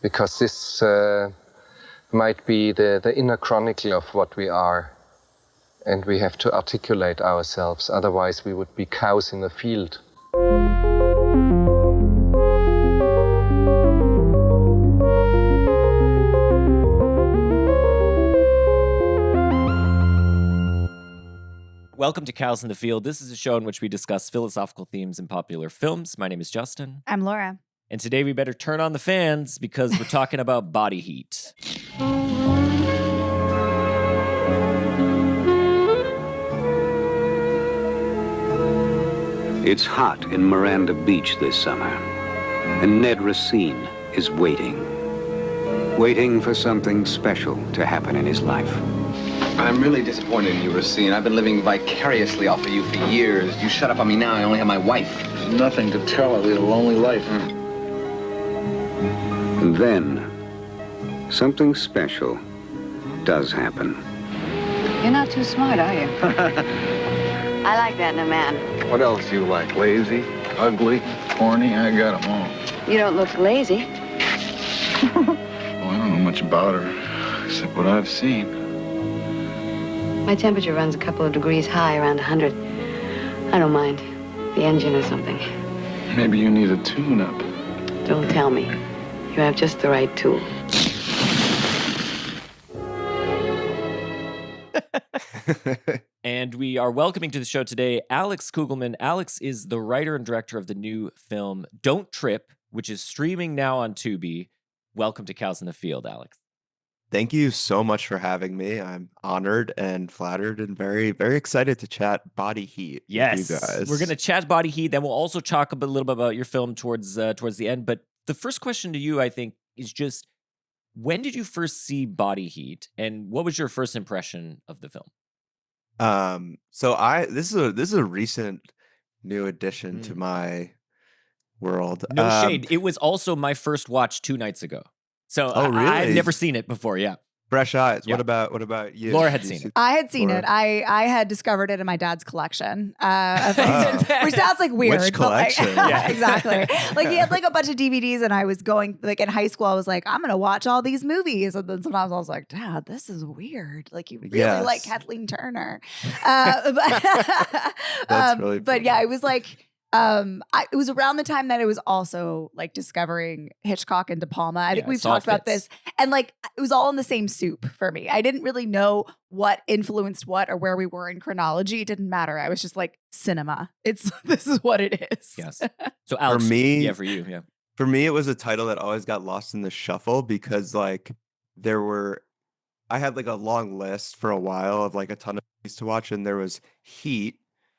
because this might be the inner chronicle of what we are, and we have to articulate ourselves, otherwise we would be cows in a field. Welcome to Cows in the Field. This is a show in which we discuss philosophical themes in popular films. My name is Justin. I'm Laura. And today we better turn on the fans because we're talking about body heat. It's hot in Miranda Beach this summer, and Ned Racine is waiting for something special to happen in his life. I'm really disappointed in you, Racine. I've been living vicariously off of you for years. You shut up on me now, I only have my wife. There's nothing to tell. I lead a lonely life. And then, something special does happen. You're not too smart, are you? I like that in a man. What else do you like? Lazy, ugly, horny? I got them all. You don't look lazy. Well, I don't know much about her, except what I've seen. My temperature runs a couple of degrees high, around 100. I don't mind. The engine or something. Maybe you need a tune-up. Don't tell me. You have just the right tool. And we are welcoming to the show today Alex Kugelman. Alex is the writer and director of the new film Don't Trip, which is streaming now on Tubi. Welcome to Cows in the Field, Alex. Thank you so much for having me. I'm honored and flattered and very, very excited to chat body heat Yes, with you guys. We're going to chat body heat. Then we'll also talk a little bit about your film towards the end. But the first question to you, I think, is just when did you first see Body Heat, and what was your first impression of the film? This is a recent new addition to my world. No shade. It was also my first watch 2 nights ago. So really? I'd never seen it before. Yeah. Fresh eyes. Yeah. What about you? Laura had seen it. I had seen Laura? it. I had discovered it in my dad's collection. Which sounds like weird. Which but, like, collection? Yeah. Exactly. Like he had like a bunch of DVDs, and I was going like in high school. I was like, I'm gonna watch all these movies, and then sometimes I was like, Dad, this is weird. Like you really Yes. like Kathleen Turner. That's really But funny. yeah, it was like. It was around the time that I was also like discovering Hitchcock and De Palma. I think we've Saw talked about Fits. this, and like it was all in the same soup for me. I didn't really know what influenced what or where we were in chronology. It didn't matter. I was just like this is what it is. Yes. So Alex, For me- yeah, for you, yeah. For me, it was a title that always got lost in the shuffle because like I had like a long list for a while of like a ton of movies to watch, and there was Heat.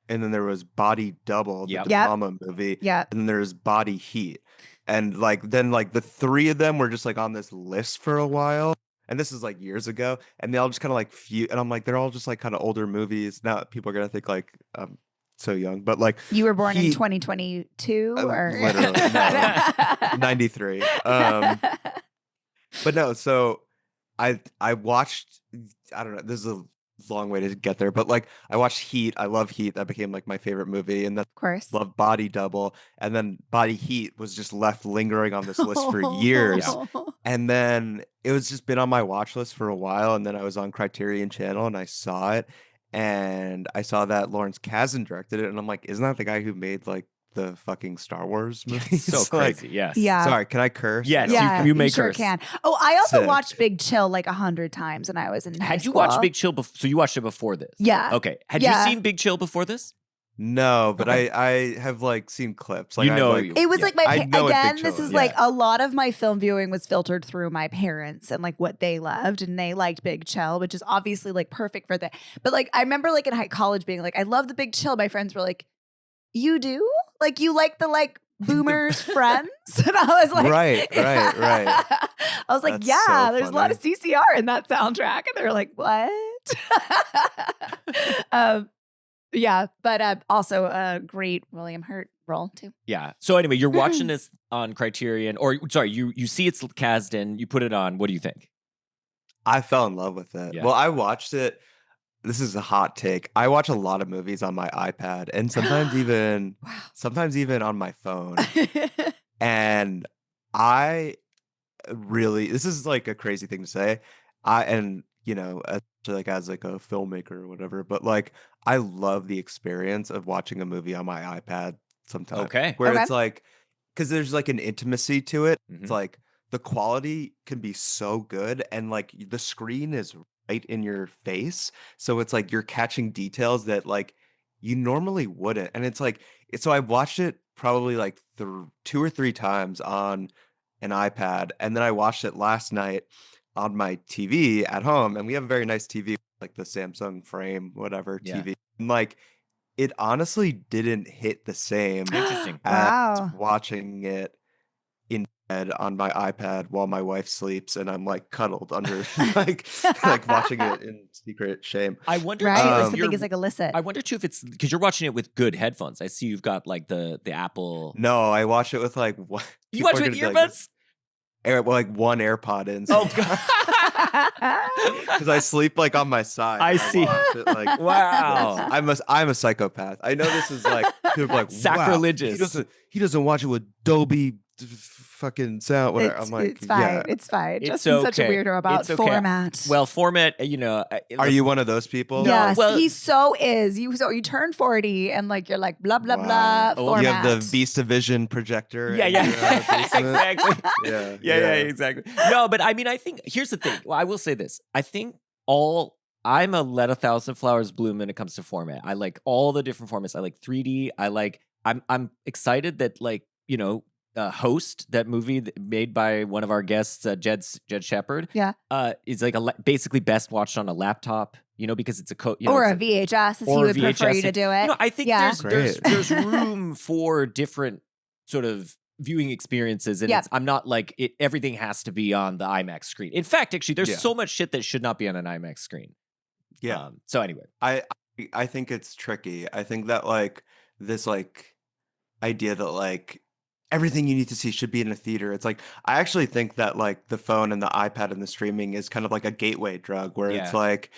And then there was Body Double, the Yep. De Yep. Palma movie. Yeah. And then there's Body Heat. And then the three of them were just like on this list for a while. And this is like years ago. And they all just kind of like and I'm like, they're all just like kind of older movies. Now people are gonna think like I'm so young, but like You were born in Heat- 2022 or literally, no. 93. But no, so I watched, I don't know, this is a long way to get there, but like I watched Heat. I love Heat. That became like my favorite movie, and then Of course. love Body Double, and then Body Heat was just left lingering on this list for years. And then it was just been on my watch list for a while, and then I was on Criterion Channel and I saw it, and I saw that Lawrence Kasdan directed it, and I'm like, isn't that the guy who made like the fucking Star Wars movies? So Like, crazy. Yes. Yeah. sorry, can I curse? Yes. No. Yeah, you may sure curse. can. Oh, I also Sick. watched Big Chill like 100 times when I was in high Had you school. watched Big Chill before? So you watched it before this? Yeah. Okay. Had Yeah. you seen Big Chill before this? No, but Okay. I have like seen clips. Like You I know like, you- It was Yeah. like my I know what Big again. Chill This is is. like Yeah. a lot of my film viewing was filtered through my parents and like what they loved, and they liked Big Chill, which is obviously like perfect for that. But like I remember like in college being like, I love the Big Chill. My friends were like, "You do? Like you like the like boomers friends?" And I was like, Right. I was like, That's yeah, so there's a lot of CCR in that soundtrack, and they were like, what? Yeah, but also a great William Hurt role too. Yeah. So anyway, you're watching this on Criterion, or sorry, you see it's Kasdan, you put it on. What do you think? I fell in love with it. Yeah. Well, I watched it. This is a hot take. I watch a lot of movies on my iPad, and sometimes even on my phone. And I really, this is like a crazy thing to say. And as like a filmmaker or whatever, but like I love the experience of watching a movie on my iPad sometimes, Okay. where Okay. it's like, because there's like an intimacy to it. It's Mhm. like the quality can be so good, and like the screen is right in your face, so it's like you're catching details that like you normally wouldn't, and it's like so I watched it probably like 2 or 3 times on an iPad, and then I watched it last night on my TV at home, and we have a very nice TV, like the Samsung frame, whatever Yeah. TV. And like it honestly didn't hit the same Interesting. as Wow. watching it in bed on my iPad while my wife sleeps and I'm like cuddled under like watching it in secret shame. I wonder Right? too Like if something you're is like illicit. I wonder too if it's because you're watching it with good headphones. I see you've got like the Apple. No, I watch it with like what You people watch are it with gonna be like, earbuds? like one AirPod in. Oh Because I sleep like on my side. I and see. watch it, like, Wow. I'm a psychopath. I know this is like people are like, wow, Sacrilegious. he doesn't watch it with Dolby fucking sound. Whatever. I'm like, it's fine. yeah. It's fine. It's Justin's such a okay. weirdo about It's okay. format. Well, format, Are you one of those people? No, Yes, well- he so is. You turn 40 and like you're like blah blah Wow. blah Oh, format. You have the Vista Vision projector. Yeah, in your, basement? exactly. Yeah, Yeah, exactly. No, but I mean, I think here's the thing. Well, I will say this. I think I'm a let a thousand flowers bloom when it comes to format. I like all the different formats. I like 3D. I'm excited that Host, that movie made by one of our guests, Jed Shepard. Yeah. Is like basically best watched on a laptop. Because it's a or it's a VHS, as he or would prefer you to do it. I think Yeah. there's room for different sort of viewing experiences, and Yep. I'm not like everything has to be on the IMAX screen. In fact, actually, there's Yeah. so much shit that should not be on an IMAX screen. Yeah. So anyway, I think it's tricky. I think that like this like idea that like everything you need to see should be in a theater. It's like I actually think that like the phone and the iPad and the streaming is kind of like a gateway drug where Yeah. it's like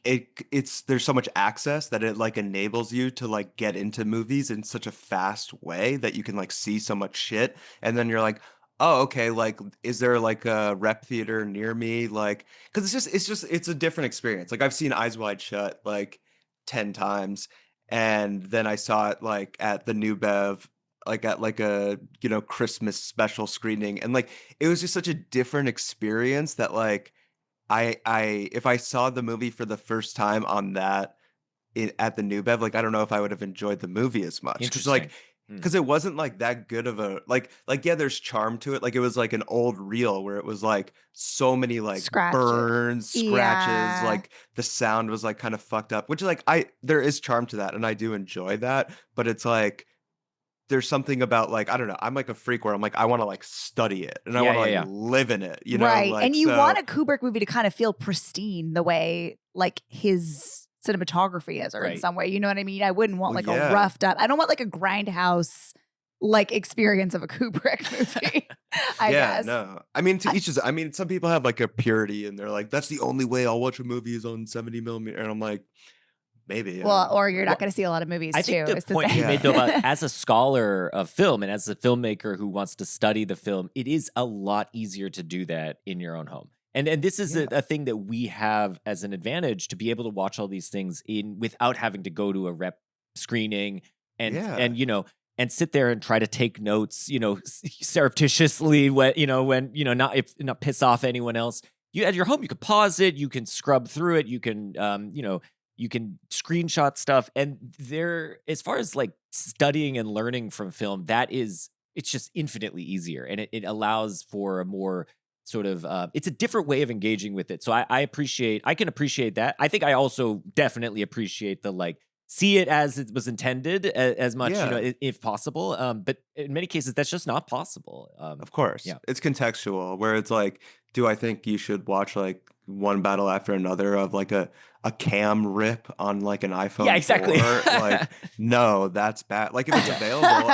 it's there's so much access that it like enables you to like get into movies in such a fast way that you can like see so much shit, and then you're like, oh, okay, like is there like a rep theater near me? Like, because it's a different experience. Like I've seen Eyes Wide Shut like 10 times, and then I saw it like at the New Bev, like at like a Christmas special screening, and like it was just such a different experience that like I if I saw the movie for the first time on that at the New Bev, like I don't know if I would have enjoyed the movie as much. 'Cause, interesting. like because it wasn't like that good of a like yeah, there's charm to it. Like it was like an old reel where it was like so many like Scratches. burns, scratches, Yeah. like the sound was like kind of fucked up, which like there is charm to that and I do enjoy that, but it's like there's something about like I don't know, I'm like a freak where I'm like I want to like study it and I Yeah, want to yeah, like yeah. live in it, you know? Right. Like, And you so- want a Kubrick movie to kind of feel pristine the way like his cinematography is, or in Right. some way. You know what I mean? I wouldn't want Well, like yeah. a roughed up. I don't want like a grindhouse like experience of a Kubrick movie. I yeah, guess. no. I mean, to each his. I mean, some people have like a purity, and they're like, "That's the only way I'll watch a movie is on 70 millimeter." And I'm like, maybe. I Well, don't know. or you're not going to see a lot of movies I too. think is the point thing. you made though about as a scholar of film and as a filmmaker who wants to study the film, it is a lot easier to do that in your own home. And this is a thing that we have as an advantage to be able to watch all these things without having to go to a rep screening and and sit there and try to take notes, surreptitiously when not piss off anyone else. You at your home, you can pause it, you can scrub through it, you can you can screenshot stuff, and as far as like studying and learning from film, it's just infinitely easier, and it allows for a more sort of it's a different way of engaging with it. So I can appreciate that. I think I also definitely appreciate the like see it as it was intended as much, if possible. But in many cases, that's just not possible. Of course, yeah. It's contextual. Where it's like, do I think you should watch like one battle after another of like a cam rip on like an iPhone? Yeah, exactly. 4? Like, no, that's bad. Like if it's available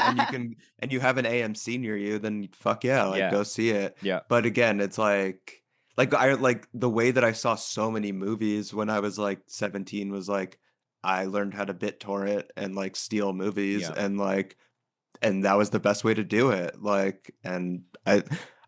and you have an AMC near you, then fuck yeah, like go see it. Yeah. But again, it's like I like the way that I saw so many movies when I was like 17 was like I learned how to BitTorrent and like steal movies and that was the best way to do it. Like, and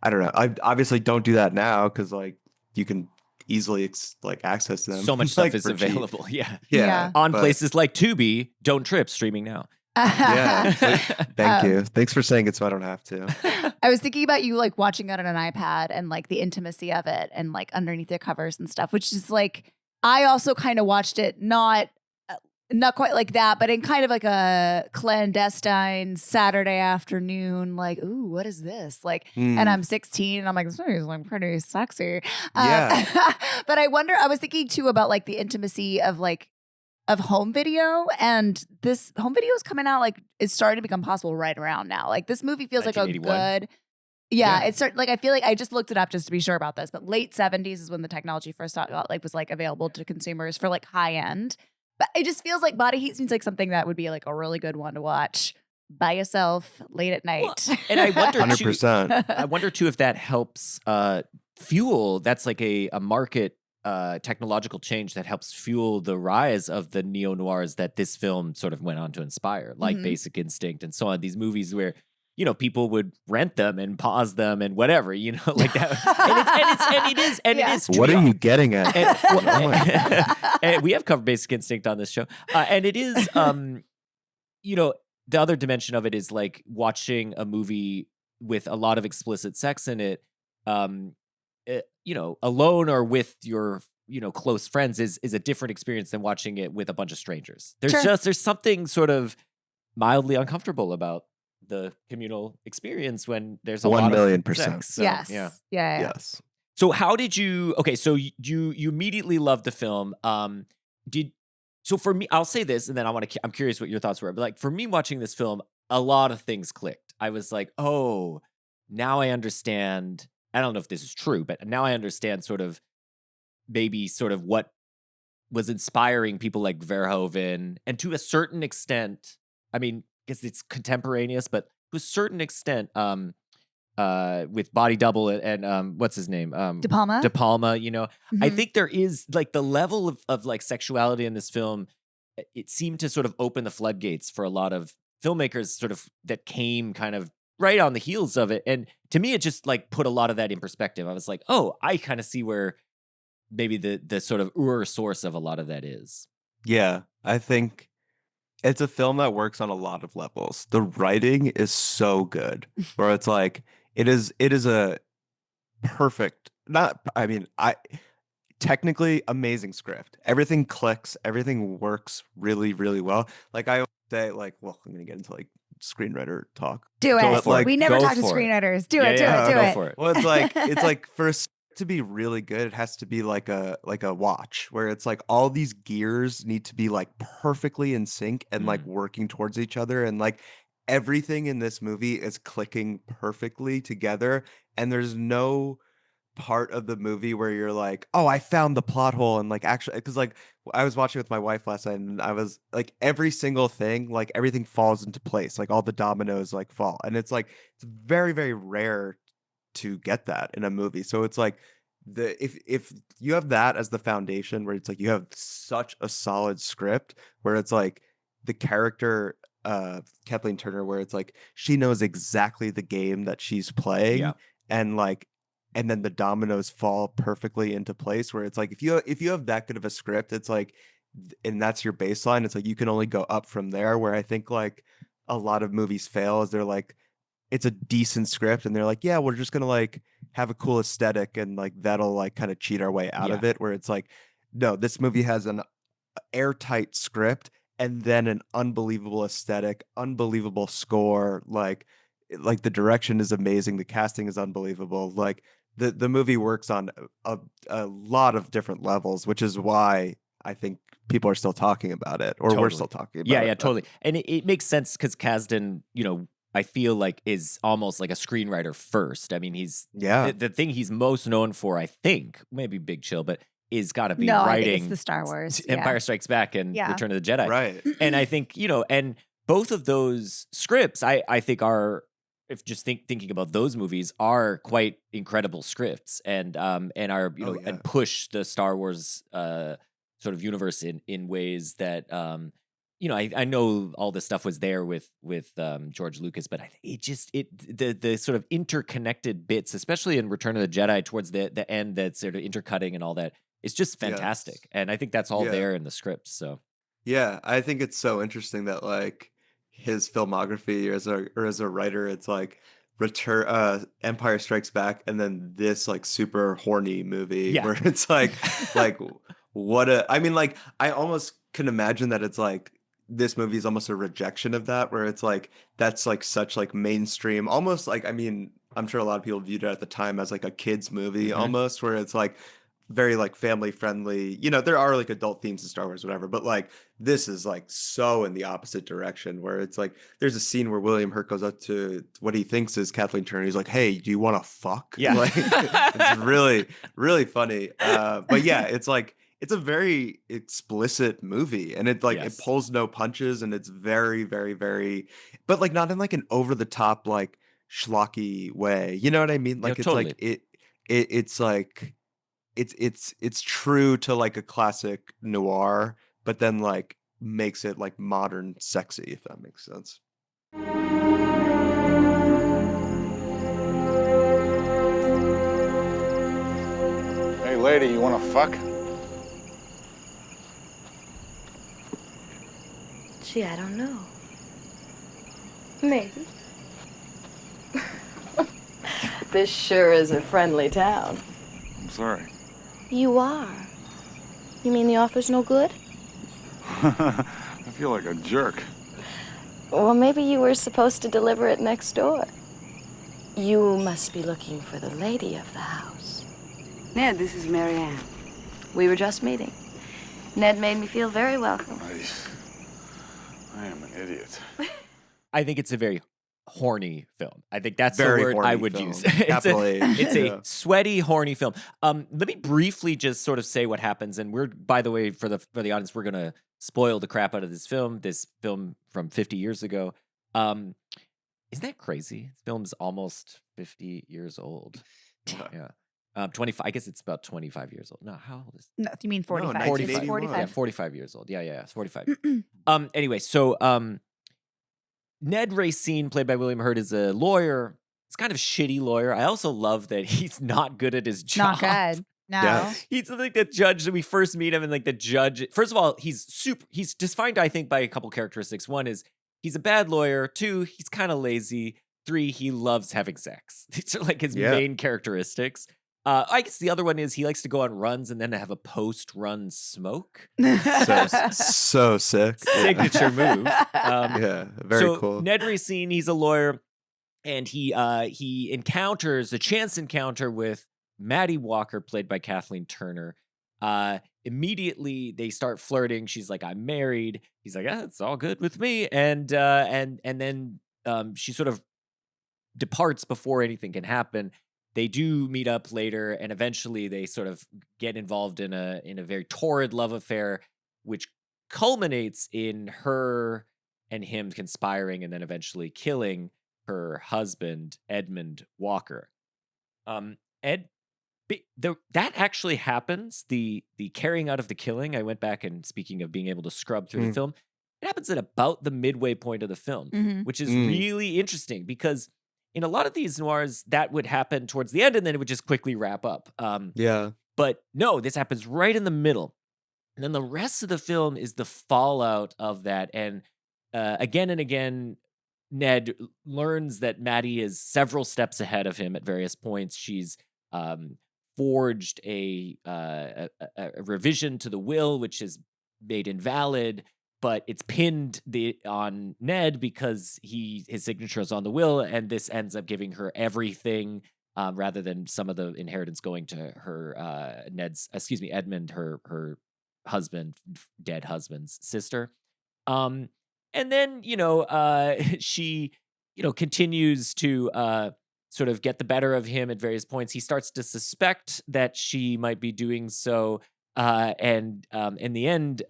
I don't know. I obviously don't do that now because like you can easily like access them. So much like, stuff is for cheap. available. Yeah. Yeah. On but- places like Tubi, don't trip, streaming now. Yeah. Thank you. Thanks for saying it so I don't have to. I was thinking about you like watching it on an iPad and like the intimacy of it and like underneath the covers and stuff, which is like I also kind of watched it not quite like that, but in kind of like a clandestine Saturday afternoon, like, ooh, what is this? Like, and I'm 16 and I'm like, this is like pretty sexy. Yeah. But I was thinking too about like the intimacy of like of home video, and this home video is coming out like it's starting to become possible right around now. Like this movie feels like a 1981. good. Yeah, it's like I feel like I just looked it up just to be sure about this, but late 70s is when the technology first was like available to consumers for like high end. But it just feels like Body Heat seems like something that would be like a really good one to watch by yourself late at night. And I wonder 100%. I wonder too if that helps fuel. That's like a market technological change that helps fuel the rise of the neo noirs that this film sort of went on to inspire, like Basic Instinct and so on. These movies where people would rent them and pause them and whatever, like that. And it is. What are you getting at? And we have covered Basic Instinct on this show, and it is, the other dimension of it is like watching a movie with a lot of explicit sex in it, alone or with your close friends is a different experience than watching it with a bunch of strangers. There's something sort of mildly uncomfortable about the communal experience when there's a lot of 1,000,000%. sex. So, Yes. yeah. Yes. So how did you? Okay, so you immediately loved the film. So for me, I'll say this, and then I'm curious what your thoughts were. But like for me, watching this film, a lot of things clicked. I was like, oh, now I understand. I don't know if this is true, but now I understand sort of what was inspiring people like Verhoeven, and to a certain extent, I mean, I guess it's contemporaneous, but to a certain extent, with Body Double and what's his name? De Palma. De Palma, I think there is like the level of like sexuality in this film, it seemed to sort of open the floodgates for a lot of filmmakers sort of that came kind of right on the heels of it. And to me, it just like put a lot of that in perspective. I was like, oh, I kind of see where maybe the sort of source of a lot of that is. Yeah. I think it's a film that works on a lot of levels. The writing is so good, where it's like it is a perfect, technically amazing script. Everything clicks, everything works really, really well. Like I always say, like, well, I'm gonna get into like screenwriter talk. Do Go it. for it. We never Go talk to for it. screenwriters. Do Yeah, it. yeah, Do go it. for it. Well, it's like for a script to be really good, it has to be like a watch, where it's like all these gears need to be like perfectly in sync and like working towards each other, and like everything in this movie is clicking perfectly together, and there's no part of the movie where you're like, oh, I found the plot hole, and like actually, because like I was watching with my wife last night, and I was like, every single thing, like everything falls into place, like all the dominoes like fall, and it's like it's very, very rare to get that in a movie. So it's like if you have that as the foundation, where it's like you have such a solid script, where it's like the character Kathleen Turner, where it's like she knows exactly the game that she's playing, Yeah. and then the dominoes fall perfectly into place, where it's like if you have that good of a script, it's like, and that's your baseline, it's like you can only go up from there. Where I think like a lot of movies fail is they're like, it's a decent script and they're like, yeah, we're just gonna like have a cool aesthetic and like that'll like kind of cheat our way out of it, where it's like, no, this movie has an airtight script and then an unbelievable aesthetic, unbelievable score, like the direction is amazing, the casting is unbelievable, like the movie works on a lot of different levels, which is why I think people are still talking about it, or we're still talking about it. Yeah, totally. And it makes sense because Kasdan, I feel like is almost like a screenwriter first. I mean, he's the thing he's most known for, I think, maybe Big Chill, but is got to be I writing think it's the Star Wars, Empire Strikes Back and Return of the Jedi. Right. And I think, and both of those scripts, I think are, if just thinking about those movies, are quite incredible scripts and are, and push the Star Wars sort of universe in ways that, I know all this stuff was there with George Lucas, but the sort of interconnected bits, especially in Return of the Jedi towards the end, that sort of intercutting and all that, it's just fantastic. Yes. And I think that's all Yeah. there in the script. So Yeah, I think it's so interesting that like his filmography as a writer, it's like Empire Strikes Back and then this like super horny movie Yeah. where it's like I mean, like I almost can imagine that it's like this movie is almost a rejection of that, where it's like that's like such like mainstream, almost like, I mean, I'm sure a lot of people viewed it at the time as like a kids movie Mhm. almost, where it's like very like family friendly. There are like adult themes in Star Wars, whatever, but like this is like so in the opposite direction, where it's like there's a scene where William Hurt goes up to what he thinks is Kathleen Turner. He's like, "Hey, do you want to fuck?" Yeah. Like, it's really, really funny. But yeah, it's like it's a very explicit movie, and it like Yes. it pulls no punches, and it's very, very, very, but like not in like an over the top like schlocky way. You know what I mean? No, Like it's totally. like it's like it's true to like a classic noir, but then like makes it like modern sexy, if that makes sense. Hey, lady, you want to fuck? Gee, I don't know. Maybe. This sure is a friendly town. I'm sorry. You are. You mean the offer's no good? I feel like a jerk. Well, maybe you were supposed to deliver it next door. You must be looking for the lady of the house. Ned, this is Mary Ann. We were just meeting. Ned made me feel very welcome. I am an idiot. I think it's a very horny film. I think that's Very the word I horny would film. use. Capital H, It's yeah. a sweaty, horny film. Let me briefly just sort of say what happens. And we're, by the way, for the audience, we're gonna spoil the crap out of this film. This film from 50 years ago. Isn't that crazy? This film's almost 50 years old. Yeah. 25. I guess it's about 25 years old. No, how old is it? No, you mean 45? 1981. 45. Yeah, 45 years old. Yeah, it's 45. Anyway, so Ned Racine, played by William Hurt, is a lawyer. He's kind of shitty lawyer. I also love that he's not good at his job. Not good. No. Yeah. He's like the judge that we first meet him, and like the judge. First of all, he's defined, I think, by a couple characteristics. One is he's a bad lawyer. Two, he's kind of lazy. Three, he loves having sex. These are like his main characteristics. I guess the other one is he likes to go on runs and then have a post-run smoke. So sick. Signature move. Yeah, very cool. Ned Racine, he's a lawyer, and he encounters a chance encounter with Maddie Walker, played by Kathleen Turner. Immediately they start flirting. She's like, "I'm married." He's like, "Yeah, it's all good with me." And then she sort of departs before anything can happen. They do meet up later, and eventually they sort of get involved in a very torrid love affair, which culminates in her and him conspiring and then eventually killing her husband, Edmund Walker. That actually happens. The carrying out of the killing. I went back and, speaking of being able to scrub through the film, it happens at about the midway point of the film, which is really interesting because in a lot of these noirs, that would happen towards the end and then it would just quickly wrap up. But no, this happens right in the middle. And then the rest of the film is the fallout of that. And again and again, Ned learns that Maddie is several steps ahead of him at various points. She's forged a revision to the will, which is made invalid, but it's pinned on Ned because his signature is on the will, and this ends up giving her everything rather than some of the inheritance going to her Edmund, her husband, dead husband's sister. And then she continues to sort of get the better of him at various points. He starts to suspect that she might be doing so, and in the end,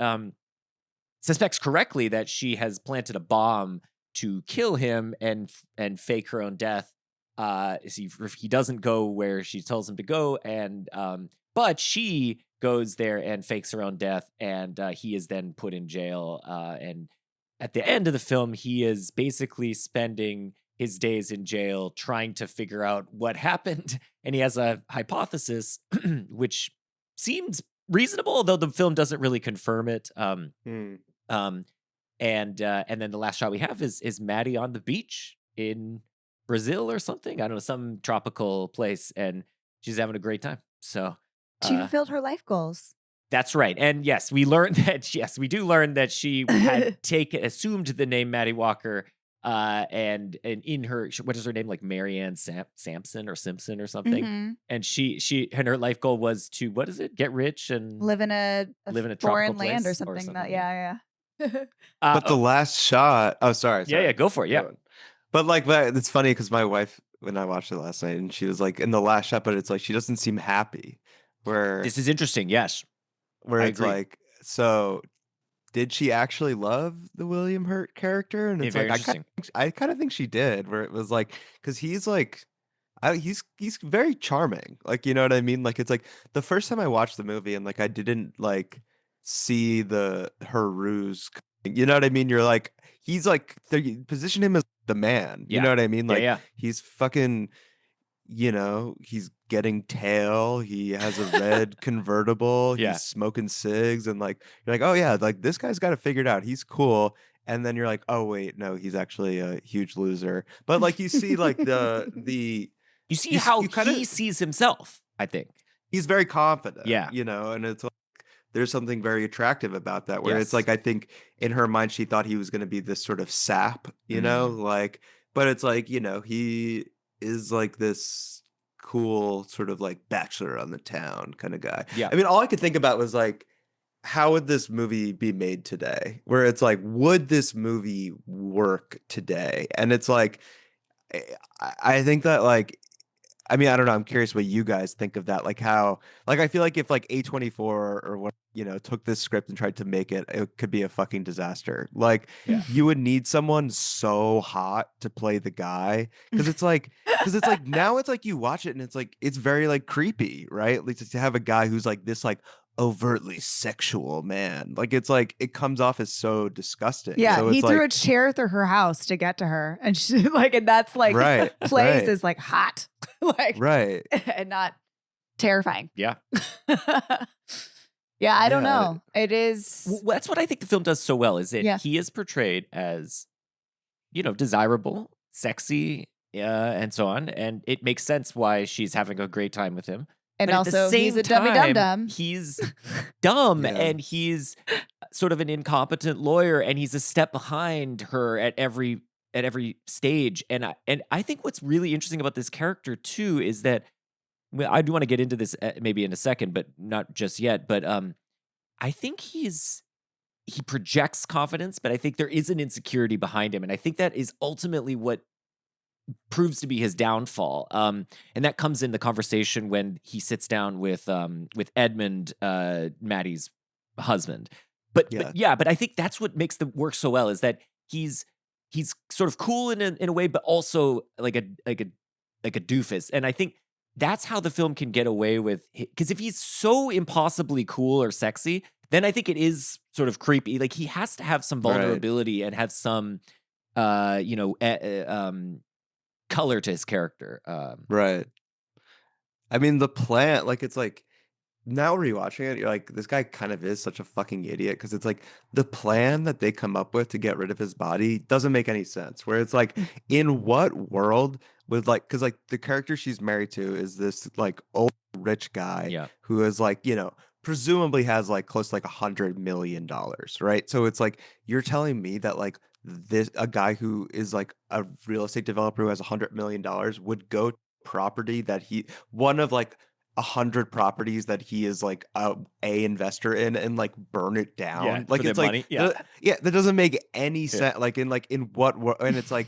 suspects correctly that she has planted a bomb to kill him and fake her own death. He doesn't go where she tells him to go, and but she goes there and fakes her own death, and he is then put in jail and at the end of the film, he is basically spending his days in jail trying to figure out what happened. And he has a hypothesis, which seems reasonable, although the film doesn't really confirm it. And then the last shot we have is Maddie on the beach in Brazil or something. I don't know, some tropical place, and she's having a great time. So She fulfilled her life goals. that's right. And yes, we learned that, yes, we do learn that she had assumed the name Maddie Walker. And in her, what is her name? Like Marianne Sampson or Simpson or something. Mhm. And her life goal was to, what is it? Get rich and Live in a tropical foreign land place or something. Yeah. But the last shot. Oh, sorry. Yeah, go for it. Yeah. But like, it's funny because my wife, when I watched it last night, and she was like, in the last shot, but it's like she doesn't seem happy. Where This is interesting. Yes. where I it's agree. like, so did she actually love the William Hurt character? And it's Very like interesting. I kind of think she did. Where it was like, because he's like, he's very charming. Like, you know what I mean? Like, it's like the first time I watched the movie and like I didn't like see her ruse. You know what I mean? You're like, he's like, they position him as the man. You Yeah. know what I mean? Like, yeah. he's fucking, he's getting tail. He has a red convertible. Yeah. He's smoking cigs, and like, you're like, oh yeah, like this guy's got it figured out. He's cool. And then you're like, oh wait, no, he's actually a huge loser. But like, you see like You see how he sees himself, I think. he's very confident. Yeah. And it's like there's something very attractive about that, where Yes. it's like, I think in her mind she thought he was going to be this sort of sap, Mm-hmm. like, but it's like, he is like this cool sort of like bachelor on the town kind of guy. Yeah. I mean, all I could think about was like, how would this movie be made today? Where it's like, would this movie work today? And it's like, I think that like, I mean, I don't know. I'm curious what you guys think of that. Like how, like, I feel like if like A24 or what, took this script and tried to make it, it could be a fucking disaster. Like you would need someone so hot to play the guy. Cause it's like now it's like you watch it and it's like, it's very like creepy, right? At least to have a guy who's like this, like overtly sexual man. Like, it's like, it comes off as so disgusting. Yeah, so he it's threw like, a chair through her house to get to her, and she and that's like Right, plays right. is like hot, like right. and not terrifying. Yeah. Yeah, I don't Yeah, know. It is. Well, that's what I think the film does so well, is that he is portrayed as, desirable, sexy, and so on. And it makes sense why she's having a great time with him. And But at the also, he's same a dummy time, dum-dum. He's dumb, Yeah. and he's sort of an incompetent lawyer, and he's a step behind her at every stage. And I think what's really interesting about this character too is that, well, I do want to get into this maybe in a second, but not just yet. But I think he projects confidence, but I think there is an insecurity behind him, and I think that is ultimately what proves to be his downfall. And that comes in the conversation when he sits down with Edmund, Maddie's husband. But I think that's what makes the work so well, is that he's sort of cool in a way, but also like a doofus. And I think that's how the film can get away with, because if he's so impossibly cool or sexy, then I think it is sort of creepy. Like, he has to have some vulnerability and have some color to his character. Right. I mean, the plan, like, it's like, now rewatching it, you're like, this guy kind of is such a fucking idiot, because it's like the plan that they come up with to get rid of his body doesn't make any sense. Where it's like, in what world would, like, because like the character she's married to is this like old rich guy who is like, presumably has like close to like $100 million, right? So it's like, you're telling me that like a guy who is like a real estate developer who has $100 million would go to property that one of like 100 properties that he is like a investor in, and like burn it down, like it's like money. that doesn't make any sense. Like in what and it's like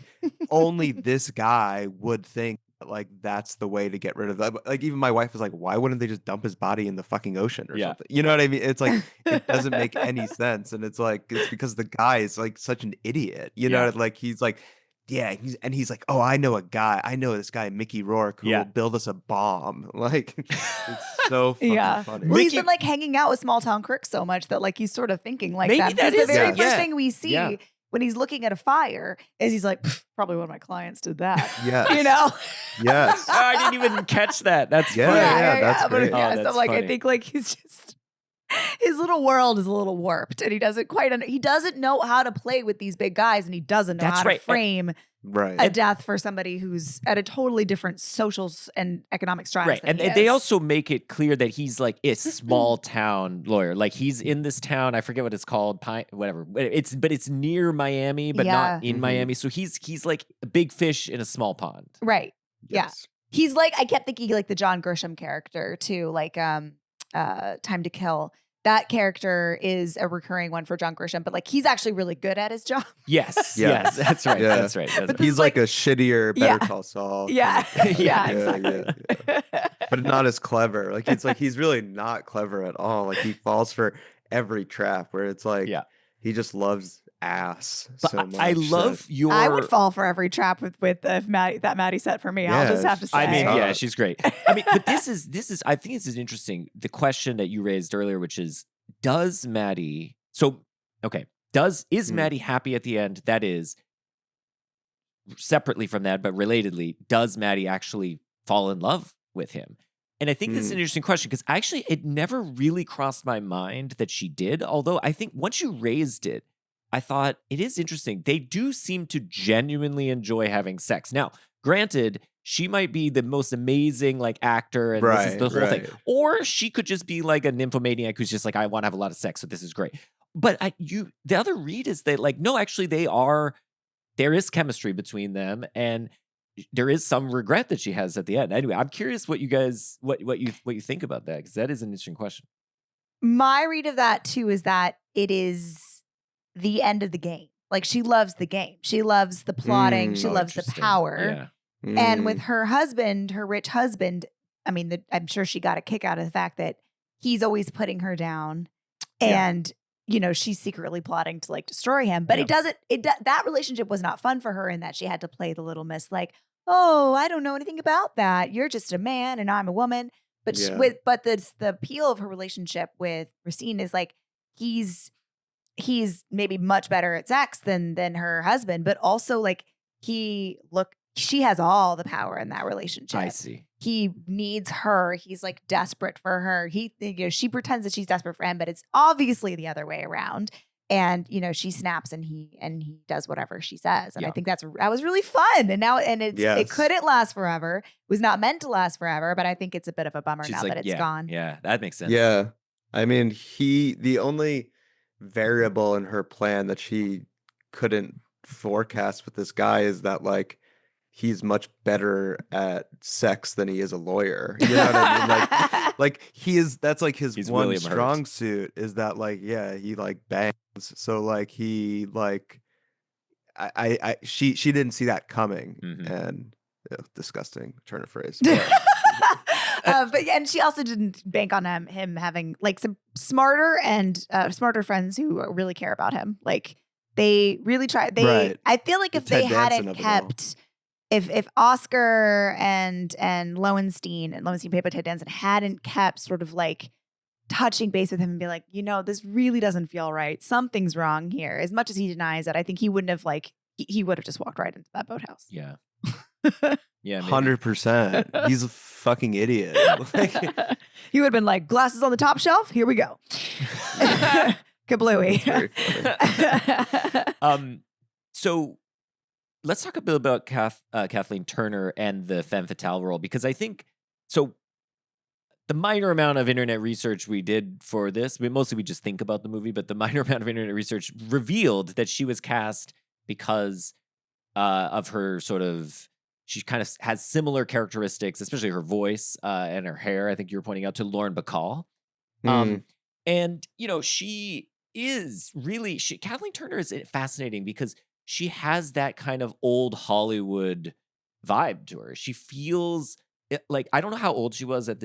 only this guy would think like that's the way to get rid of that. Like, even my wife is like, why wouldn't they just dump his body in the fucking ocean or something? You know what I mean? It's like, it doesn't make any sense. And it's like, it's because the guy is like such an idiot, know, like he's like, he's like, oh, I know this guy, Mickey Rourke, who will build us a bomb. Like, it's so fucking funny. Well, he's been like hanging out with small town crooks so much that like he's sort of thinking like Maybe that. that Because is the very it. first thing we see when he's looking at a fire is he's like, probably one of my clients did that. Yes. You know? Yes. Oh, I didn't even catch that. That's Yeah, funny. that's But great. yeah, Oh, so that's like I funny. think like he's just his little world is a little warped, and he doesn't quite he doesn't know how to play with these big guys, and he doesn't know That's how right. to frame Right. a death for somebody who's at a totally different social and economic stratus. Right. than And he they is. also make it clear that he's like a small town lawyer. Like he's in this town. I forget what it's called. Whatever. But it's near Miami, but Yeah. not in Mhm. Miami. So he's like a big fish in a small pond. Right. Yeah. Yes. He's like, I kept thinking like the John Grisham character too, like Time to Kill. That character is a recurring one for John Grisham, but like he's actually really good at his job. Yes. Yeah. Yes. That's right. Yeah. That's right. That's But right. this He's is like like- a shittier Better Call Saul. Yeah. kind of- yeah, Yeah, exactly. but not as clever. Like it's like he's really not clever at all. Like he falls for every trap where it's like Yeah. he just loves ass But so much. I love your. I would fall for every trap with Maddie set for me. I'll just Yeah, have to say. I mean, Say. yeah, she's great. I mean, but this is I think this is interesting. The question that you raised earlier, which is, does Maddie is Hmm. Maddie happy at the end? That is separately from that, but relatedly, does Maddie actually fall in love with him? And I think this is an interesting question because actually it never really crossed my mind that she did. Although I think once you raised it, I thought it is interesting. They do seem to genuinely enjoy having sex. Now, granted, she might be the most amazing like actor and this is the whole thing. Right. Or she could just be like a nymphomaniac who's just like, I want to have a lot of sex, so this is great. But the other read is that like, no, actually there is chemistry between them and there is some regret that she has at the end. Anyway, I'm curious what you guys what you think about that, because that is an interesting question. My read of that too is that it is the end of the game. Like she loves the game. She loves the plotting. She Oh, loves the interesting. power. Yeah. And with her husband, her rich husband, I mean, I'm sure she got a kick out of the fact that he's always putting her down, Yeah. and you know she's secretly plotting to like destroy him. But Yeah. that relationship was not fun for her in that she had to play the little miss, like, oh, I don't know anything about that. You're just a man and I'm a woman. But Yeah. the appeal of her relationship with Racine is like he's maybe much better at sex than her husband, but also like she has all the power in that relationship. I see. He needs her. He's like desperate for her. She pretends that she's desperate for him, but it's obviously the other way around. And she snaps and he does whatever she says. And I Yeah. think that was really fun. And now it Yes. couldn't last forever. It was not meant to last forever, but I think it's a bit of a bummer She's now like, that it's yeah, gone. Yeah, that makes sense. Yeah. I mean, the only variable in her plan that she couldn't forecast with this guy is that like he's much better at sex than he is a lawyer. You know what I mean? Like that's like his He's one William Hurt. strong suit is that like, yeah, he like bangs. So like he like she didn't see that coming. Mhm. And disgusting turn of phrase. But and she also didn't bank on him having like some smarter friends who really care about him. Like they really tried. Right. I feel like The if they Ted Danson hadn't of it all. kept, if Oscar and Lowenstein played by Ted Danson hadn't kept sort of like touching base with him and be like, this really doesn't feel right. Something's wrong here. As much as he denies it, I think he wouldn't have like he would have just walked right into that boathouse. Yeah. Yeah. maybe. 100%. He's a fucking idiot. Like, He would have been like, glasses on the top shelf. Here we go. Kablooey. very funny. So let's talk a bit about Kathleen Turner and the femme fatale role, because I think so. The minor amount of internet research we did for this, mostly we just think about the movie, but the minor amount of internet research revealed that she was cast because of her sort of, she kind of has similar characteristics, especially her voice and her hair. I think you were pointing out to Lauren Bacall. And, she is really, Kathleen Turner is fascinating because she has that kind of old Hollywood vibe to her. She feels like, I don't know how old she was when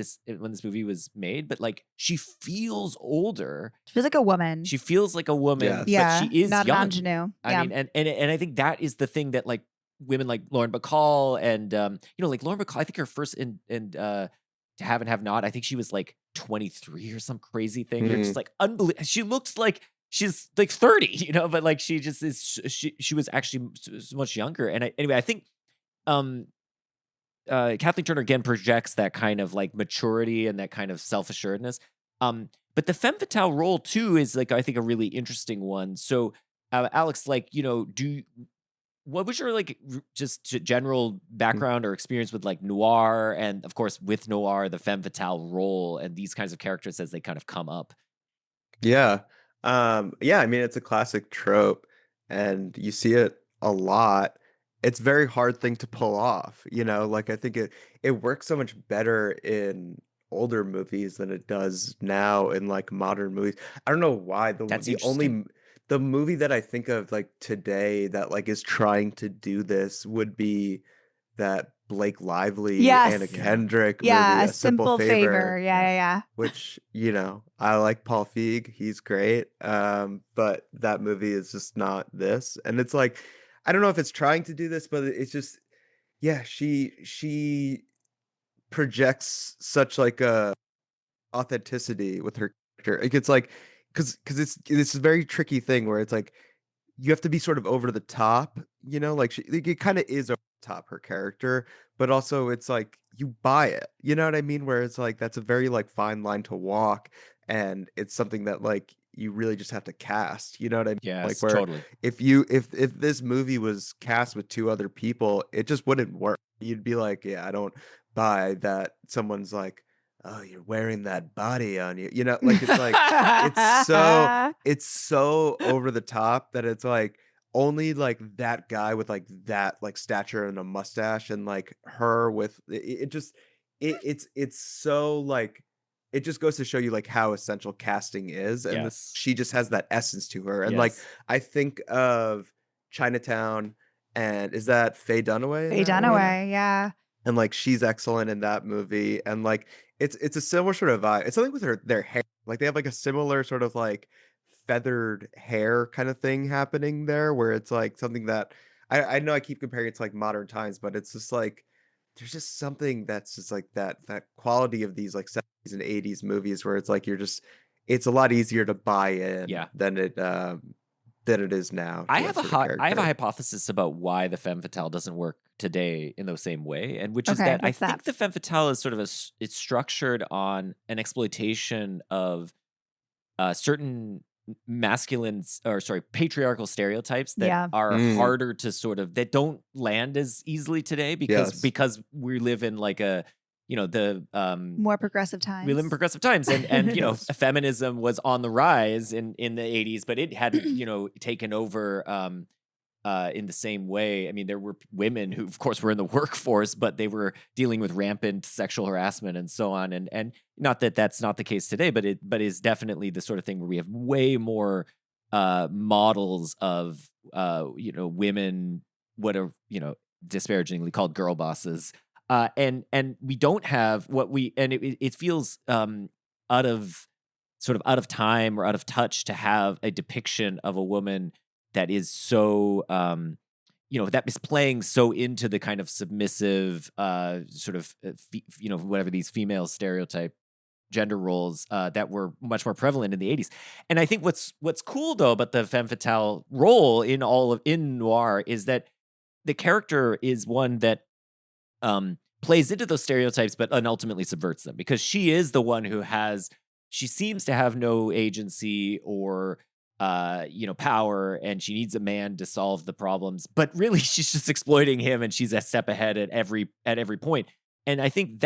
this movie was made, but like she feels older. She feels like a woman. She feels like a woman, Yes. yeah. but she is not young. an ingenue. I Yeah. mean, and I think that is the thing that like women like Lauren Bacall and like Lauren Bacall, I think her first in To Have and Have Not, I think she was like 23 or some crazy thing. They're just like unbelievable. She looks like she's like 30, but like she just is. She was actually so much younger. And anyway, I think Kathleen Turner again projects that kind of like maturity and that kind of self-assuredness. But the femme fatale role too is like, I think, a really interesting one. So, Alex, like, what was your like just general background or experience with like noir, and of course with noir, the femme fatale role and these kinds of characters as they kind of come up? Yeah. Yeah, I mean, it's a classic trope and you see it a lot. It's a very hard thing to pull off, like I think it works so much better in older movies than it does now in like modern movies. I don't know why. That's The only interesting. the movie that I think of like today that like is trying to do this would be that Blake Lively, Anna Yes. Kendrick movie, Yeah, A a Simple simple favor. Favor. Yeah. Which, I like Paul Feig, he's great. But that movie is just not this. And it's like, I don't know if it's trying to do this, but it's just, yeah, she projects such like a authenticity with her character. Like, it's like, because it's a very tricky thing where it's like you have to be sort of over the top, like it kind of is over the top, her character, but also it's like you buy it, you know what I mean? Where it's like that's a very like fine line to walk, and it's something that like you really just have to cast, you know what I mean? Like Yes, where totally. if this movie was cast with two other people, it just wouldn't work. You'd be like, yeah, I don't buy that someone's like, oh, you're wearing that body on you. Like it's like it's so over the top that it's like only like that guy with like that like stature and a mustache and like her with it just it's so like it just goes to show you like how essential casting is, and Yes. she just has that essence to her. And like Yes. I think of Chinatown, and is that Faye Dunaway in Faye that one? Dunaway, yeah. And like she's excellent in that movie, and like it's a similar sort of vibe. It's something with their hair, like they have like a similar sort of like feathered hair kind of thing happening there, where it's like something that I know I keep comparing it to like modern times, but it's just like there's just something that's just like that quality of these like 70s and 80s movies where it's like it's a lot easier to buy in Yeah. than it is now. I to have that sort of I have a character. hypothesis about why the femme fatale doesn't work today in the same way, and which is Okay, that I what's that? think the femme fatale is sort of it's structured on an exploitation of certain patriarchal stereotypes that Yeah. are Mm. harder to sort of that don't land as easily today Yes. because we live in like a the More progressive times. we live in progressive times, and Yes. feminism was on the rise in the 80s, but it hadn't taken over in the same way. I mean, there were women who, of course, were in the workforce, but they were dealing with rampant sexual harassment and so on. And not that that's not the case today, but is definitely the sort of thing where we have way more models of women, what are disparagingly called girl bosses, and we don't have it feels out of time or out of touch to have a depiction of a woman that is so that is playing so into the kind of submissive whatever these female stereotype gender roles that were much more prevalent in the 80s. And I think what's cool though about the femme fatale role in noir is that the character is one that plays into those stereotypes but ultimately subverts them, because she is the one who she seems to have no agency or power, and she needs a man to solve the problems, but really she's just exploiting him, and she's a step ahead at every point. And I think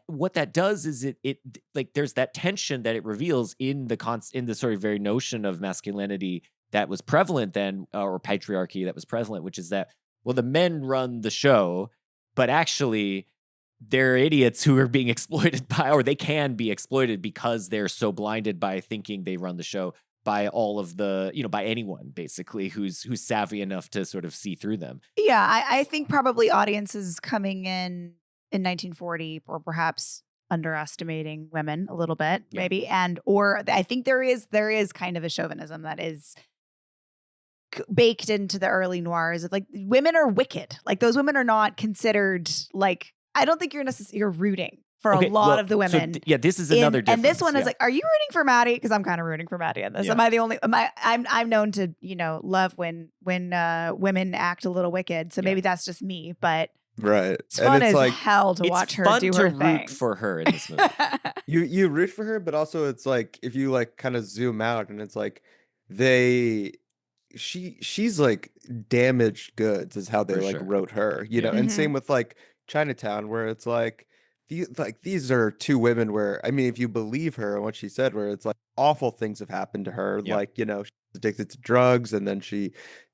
what that does is it like there's that tension that it reveals in the sort of very notion of masculinity that was prevalent then, or patriarchy that was prevalent, which is that, well, the men run the show, but actually they're idiots who are being exploited or they can be exploited because they're so blinded by thinking they run the show by all of the, by anyone basically who's savvy enough to sort of see through them. Yeah, I think probably audiences coming in 1940 or perhaps underestimating women a little bit, Yeah. maybe, or I think there is kind of a chauvinism that is baked into the early noirs of like women are wicked. Like those women are not considered like, I don't think you're rooting for Okay, a lot well, of the women. yeah, this is another difference. And this one is yeah. like, are you rooting for Maddie? Because I'm kind of rooting for Maddie on this. Yeah. Am I the only? I'm known to love when women act a little wicked. So Yeah. maybe that's just me, but Right. it's fun And it's as like hell to It's watch her fun do to her root thing. for her in this movie. you root for her, but also it's like if you like kind of zoom out and it's like she's like damaged goods is how they For like sure. wrote her, you Yeah. know. And Mhm. same with like Chinatown, where it's like these are two women where I mean, if you believe her and what she said, where it's like awful things have happened to her, Yeah. like she's addicted to drugs, and then she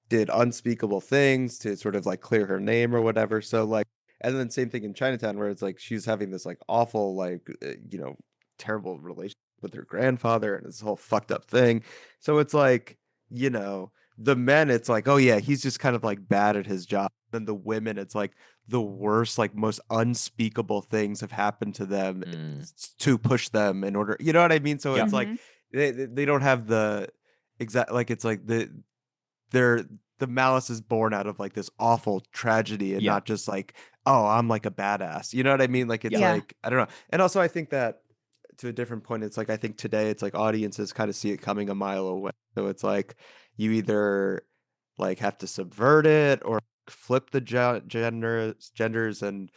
did unspeakable things to sort of like clear her name or whatever. So like, and then same thing in Chinatown, where it's like she's having this like awful like terrible relationship with her grandfather and this whole fucked up thing. So it's like the men, it's like, oh yeah, he's just kind of like bad at his job. And the women, it's like the worst, like most unspeakable things have happened to them to push them in order, you know what I mean? So it's like they don't have the exact, like it's like the malice is born out of like this awful tragedy and not just like, oh, I'm like a badass, you know what I mean? Like it's like, I don't know. And also I think that to a different point, it's like I think today it's like audiences kind of see it coming a mile away. So it's like you either like have to subvert it or flip the genders, and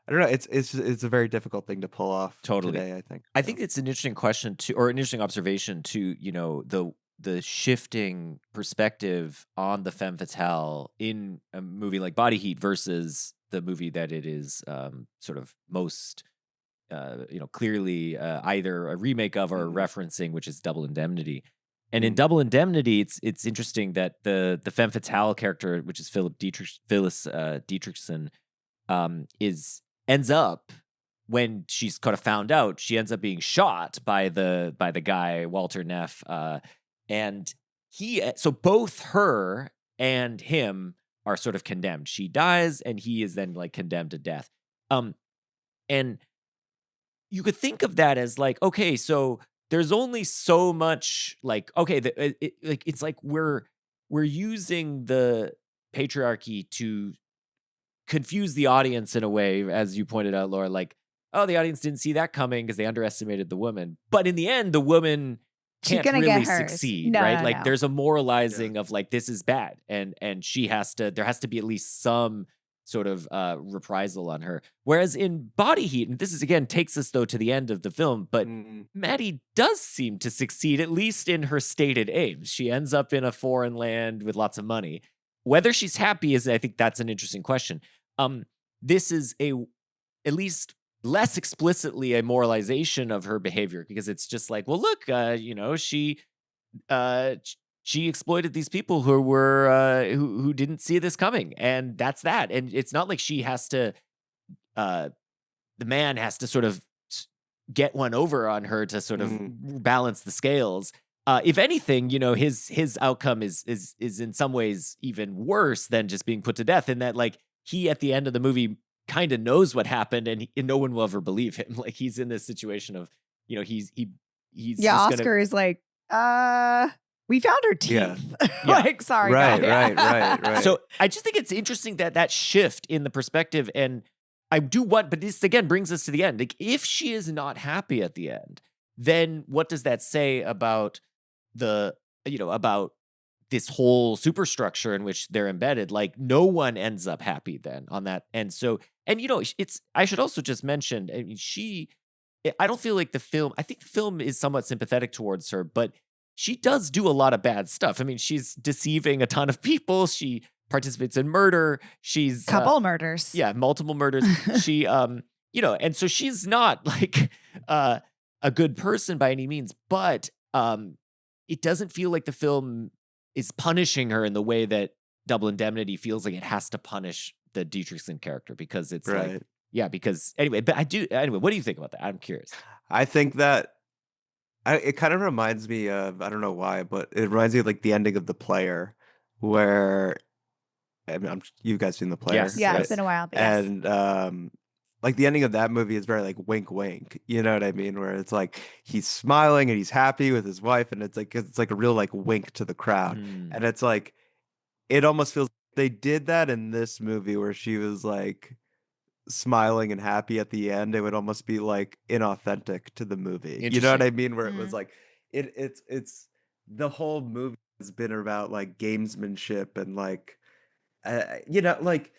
I don't know. It's a very difficult thing to pull off today, I think. I think it's an interesting question too, or an interesting observation to the shifting perspective on the femme fatale in a movie like Body Heat versus the movie that it is sort of most clearly either a remake of or referencing, which is Double Indemnity. And in Double Indemnity, it's interesting that the femme fatale character, which is Phyllis Dietrichson, ends up, when she's kind of found out, she ends up being shot by the guy Walter Neff, and so both her and him are sort of condemned. She dies, and he is then like condemned to death. And you could think of that as like, okay, so there's only so much, like, okay, it's like we're using the patriarchy to confuse the audience in a way, as you pointed out, Laura, like, oh, the audience didn't see that coming because they underestimated the woman. But in the end, the woman can't really succeed, right? No, like no. there's a moralizing of like, this is bad. And there has to be at least some sort of reprisal on her. Whereas in Body Heat, and this is again takes us though to the end of the film, but Maddie does seem to succeed, at least in her stated aims. She ends up in a foreign land with lots of money. Whether she's happy I think that's an interesting question. This is at least less explicitly a moralization of her behavior, because it's just like, well, look, she exploited these people who were who didn't see this coming, and that's that. And it's not like she has to, the man has to sort of get one over on her to sort of balance the scales. If anything, his outcome is in some ways even worse than just being put to death, in that like he at the end of the movie kind of knows what happened, and no one will ever believe him. Like he's in this situation of he's Oscar is like, we found her teeth. Like, sorry, right. So I just think it's interesting that shift in the perspective, and I do want, but this again brings us to the end. Like, if she is not happy at the end, then what does that say about about this whole superstructure in which they're embedded? Like, no one ends up happy then on that. And so, and I should also just mention, I mean, I don't feel like I think the film is somewhat sympathetic towards her, but she does do a lot of bad stuff. I mean, she's deceiving a ton of people. She participates in murder. She's couple murders. Yeah, multiple murders. She, and so she's not like a good person by any means, but it doesn't feel like the film is punishing her in the way that Double Indemnity feels like it has to punish the Dietrichson character, because it's like, because anyway, but what do you think about that? I'm curious. I think that it kind of reminds me of, I don't know why, but it reminds me of like the ending of The Player, where, I mean, you guys seen The Player? Yes. Yeah, it's been a while. But yes. And like the ending of that movie is very like wink wink, you know what I mean? Where it's like he's smiling and he's happy with his wife, and it's like a real like wink to the crowd. And it's like, it almost feels they did that in this movie, where she was like smiling and happy at the end, it would almost be like inauthentic to the movie. You know what Interesting. I mean? Where it was Mm. like it's the whole movie has been about like gamesmanship and like like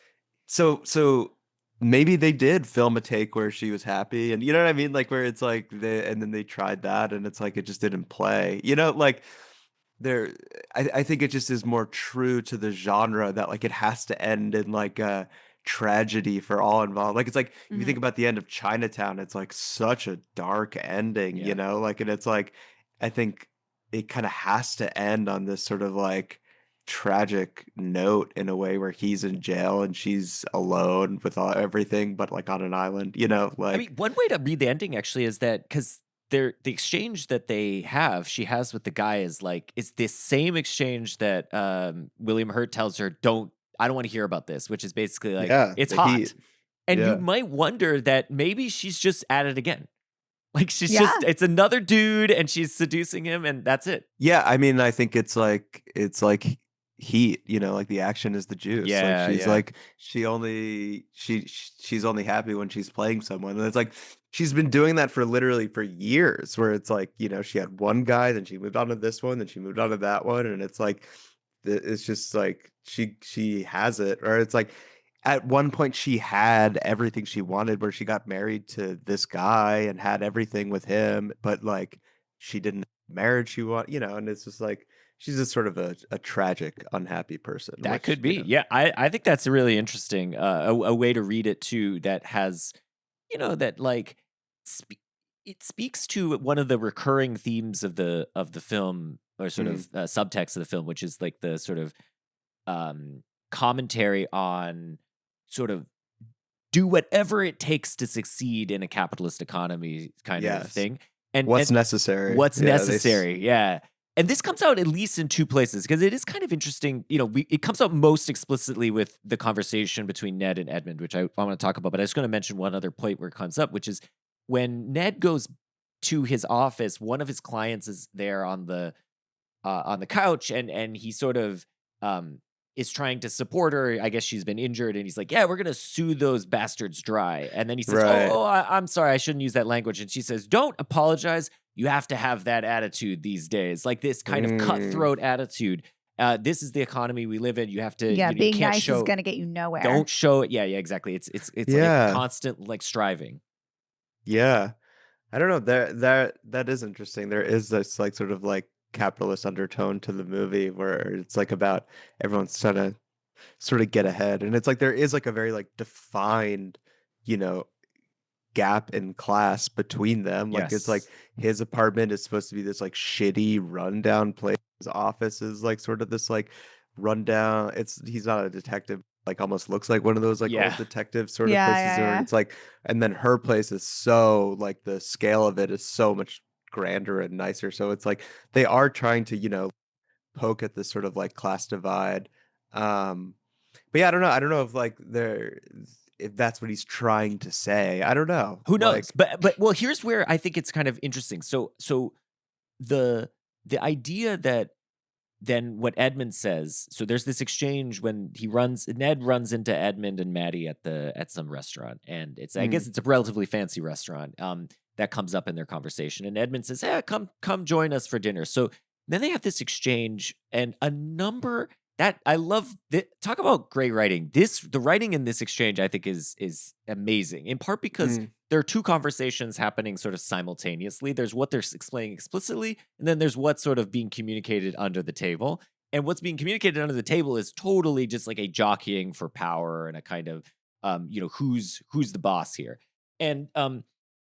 so maybe they did film a take where she was happy and you know what I mean? Like where it's like and then they tried that and it's like it just didn't play. Like there I think it just is more true to the genre that like it has to end in like a tragedy for all involved. Like it's like if you Mhm. think about the end of Chinatown, it's like such a dark ending, Yeah. like and it's like I think it kind of has to end on this sort of like tragic note in a way where he's in jail and she's alone with everything but like on an island, I mean, like one way to read the ending actually is that because the exchange that she has with the guy is like it's this same exchange that William Hurt tells her, I don't want to hear about this, which is basically like yeah, it's the heat. hot. And you Yeah. might wonder that maybe she's just at it again. Like Yeah. it's another dude and she's seducing him and that's it. Yeah, I mean, I think it's like heat, like the action is the juice. Like Yeah, she's yeah. like she's only happy when she's playing someone. And it's like she's been doing that for literally for years where it's like, she had one guy, then she moved on to this one, then she moved on to that one and it's like it's just like she has it or it's like at one point she had everything she wanted where she got married to this guy and had everything with him, but like she didn't marriage she want, and it's just like she's just sort of a tragic, unhappy person, That which could be. Yeah, I think that's a really interesting a way to read it too that has that like it speaks to one of the recurring themes of the film or sort Mm, of subtext of the film, which is like the sort of commentary on sort of do whatever it takes to succeed in a capitalist economy kind of yes. thing. And What's necessary? what's Yeah, necessary. Yeah. And this comes out at least in two places because it is kind of interesting. It comes out most explicitly with the conversation between Ned and Edmund, which I want to talk about. But I was going to mention one other point where it comes up, which is when Ned goes to his office, one of his clients is there on the couch, and he sort of is trying to support her. I guess she's been injured, and he's like, "Yeah, we're gonna sue those bastards dry." And then he says, right. I'm sorry, I shouldn't use that language." And she says, "Don't apologize. You have to have that attitude these days, like this kind of Mm, cutthroat attitude. This is the economy we live in. You have to, Yeah, you being can't nice is show, gonna get you nowhere. don't show it. Yeah, exactly. It's like a yeah, constant like striving. yeah. I don't know. That is interesting. There is this like sort of like capitalist undertone to the movie where it's like about everyone's trying to sort of get ahead, and it's like there is like a very like defined, you know, gap in class between them. Like it's like Yes. his apartment is supposed to be this like shitty rundown place. His office is like sort of this like rundown. He's not a detective. Like almost looks like one of those like old Yeah. detective sort of Yeah, places where yeah, it's like, and then her place is so like the scale of it is so much grander and nicer. So it's like they are trying to, poke at this sort of like class divide. Um, but yeah, I don't know. I don't know if like if that's what he's trying to say. I don't know. Who knows? Like, But well, here's where I think it's kind of interesting. So the idea that then what Edmund says, so there's this exchange when Ned runs into Edmund and Maddie at some restaurant, and I guess mm, it's a relatively fancy restaurant. That comes up in their conversation, and Edmund says, "Hey, come join us for dinner." So then they have this exchange, and a number that I love. Talk about great writing. The writing in this exchange, I think, is amazing. In part because mm, there are two conversations happening sort of simultaneously. There's what they're explaining explicitly, and then there's what's sort of being communicated under the table. And what's being communicated under the table is totally just like a jockeying for power and a kind of, who's the boss here. And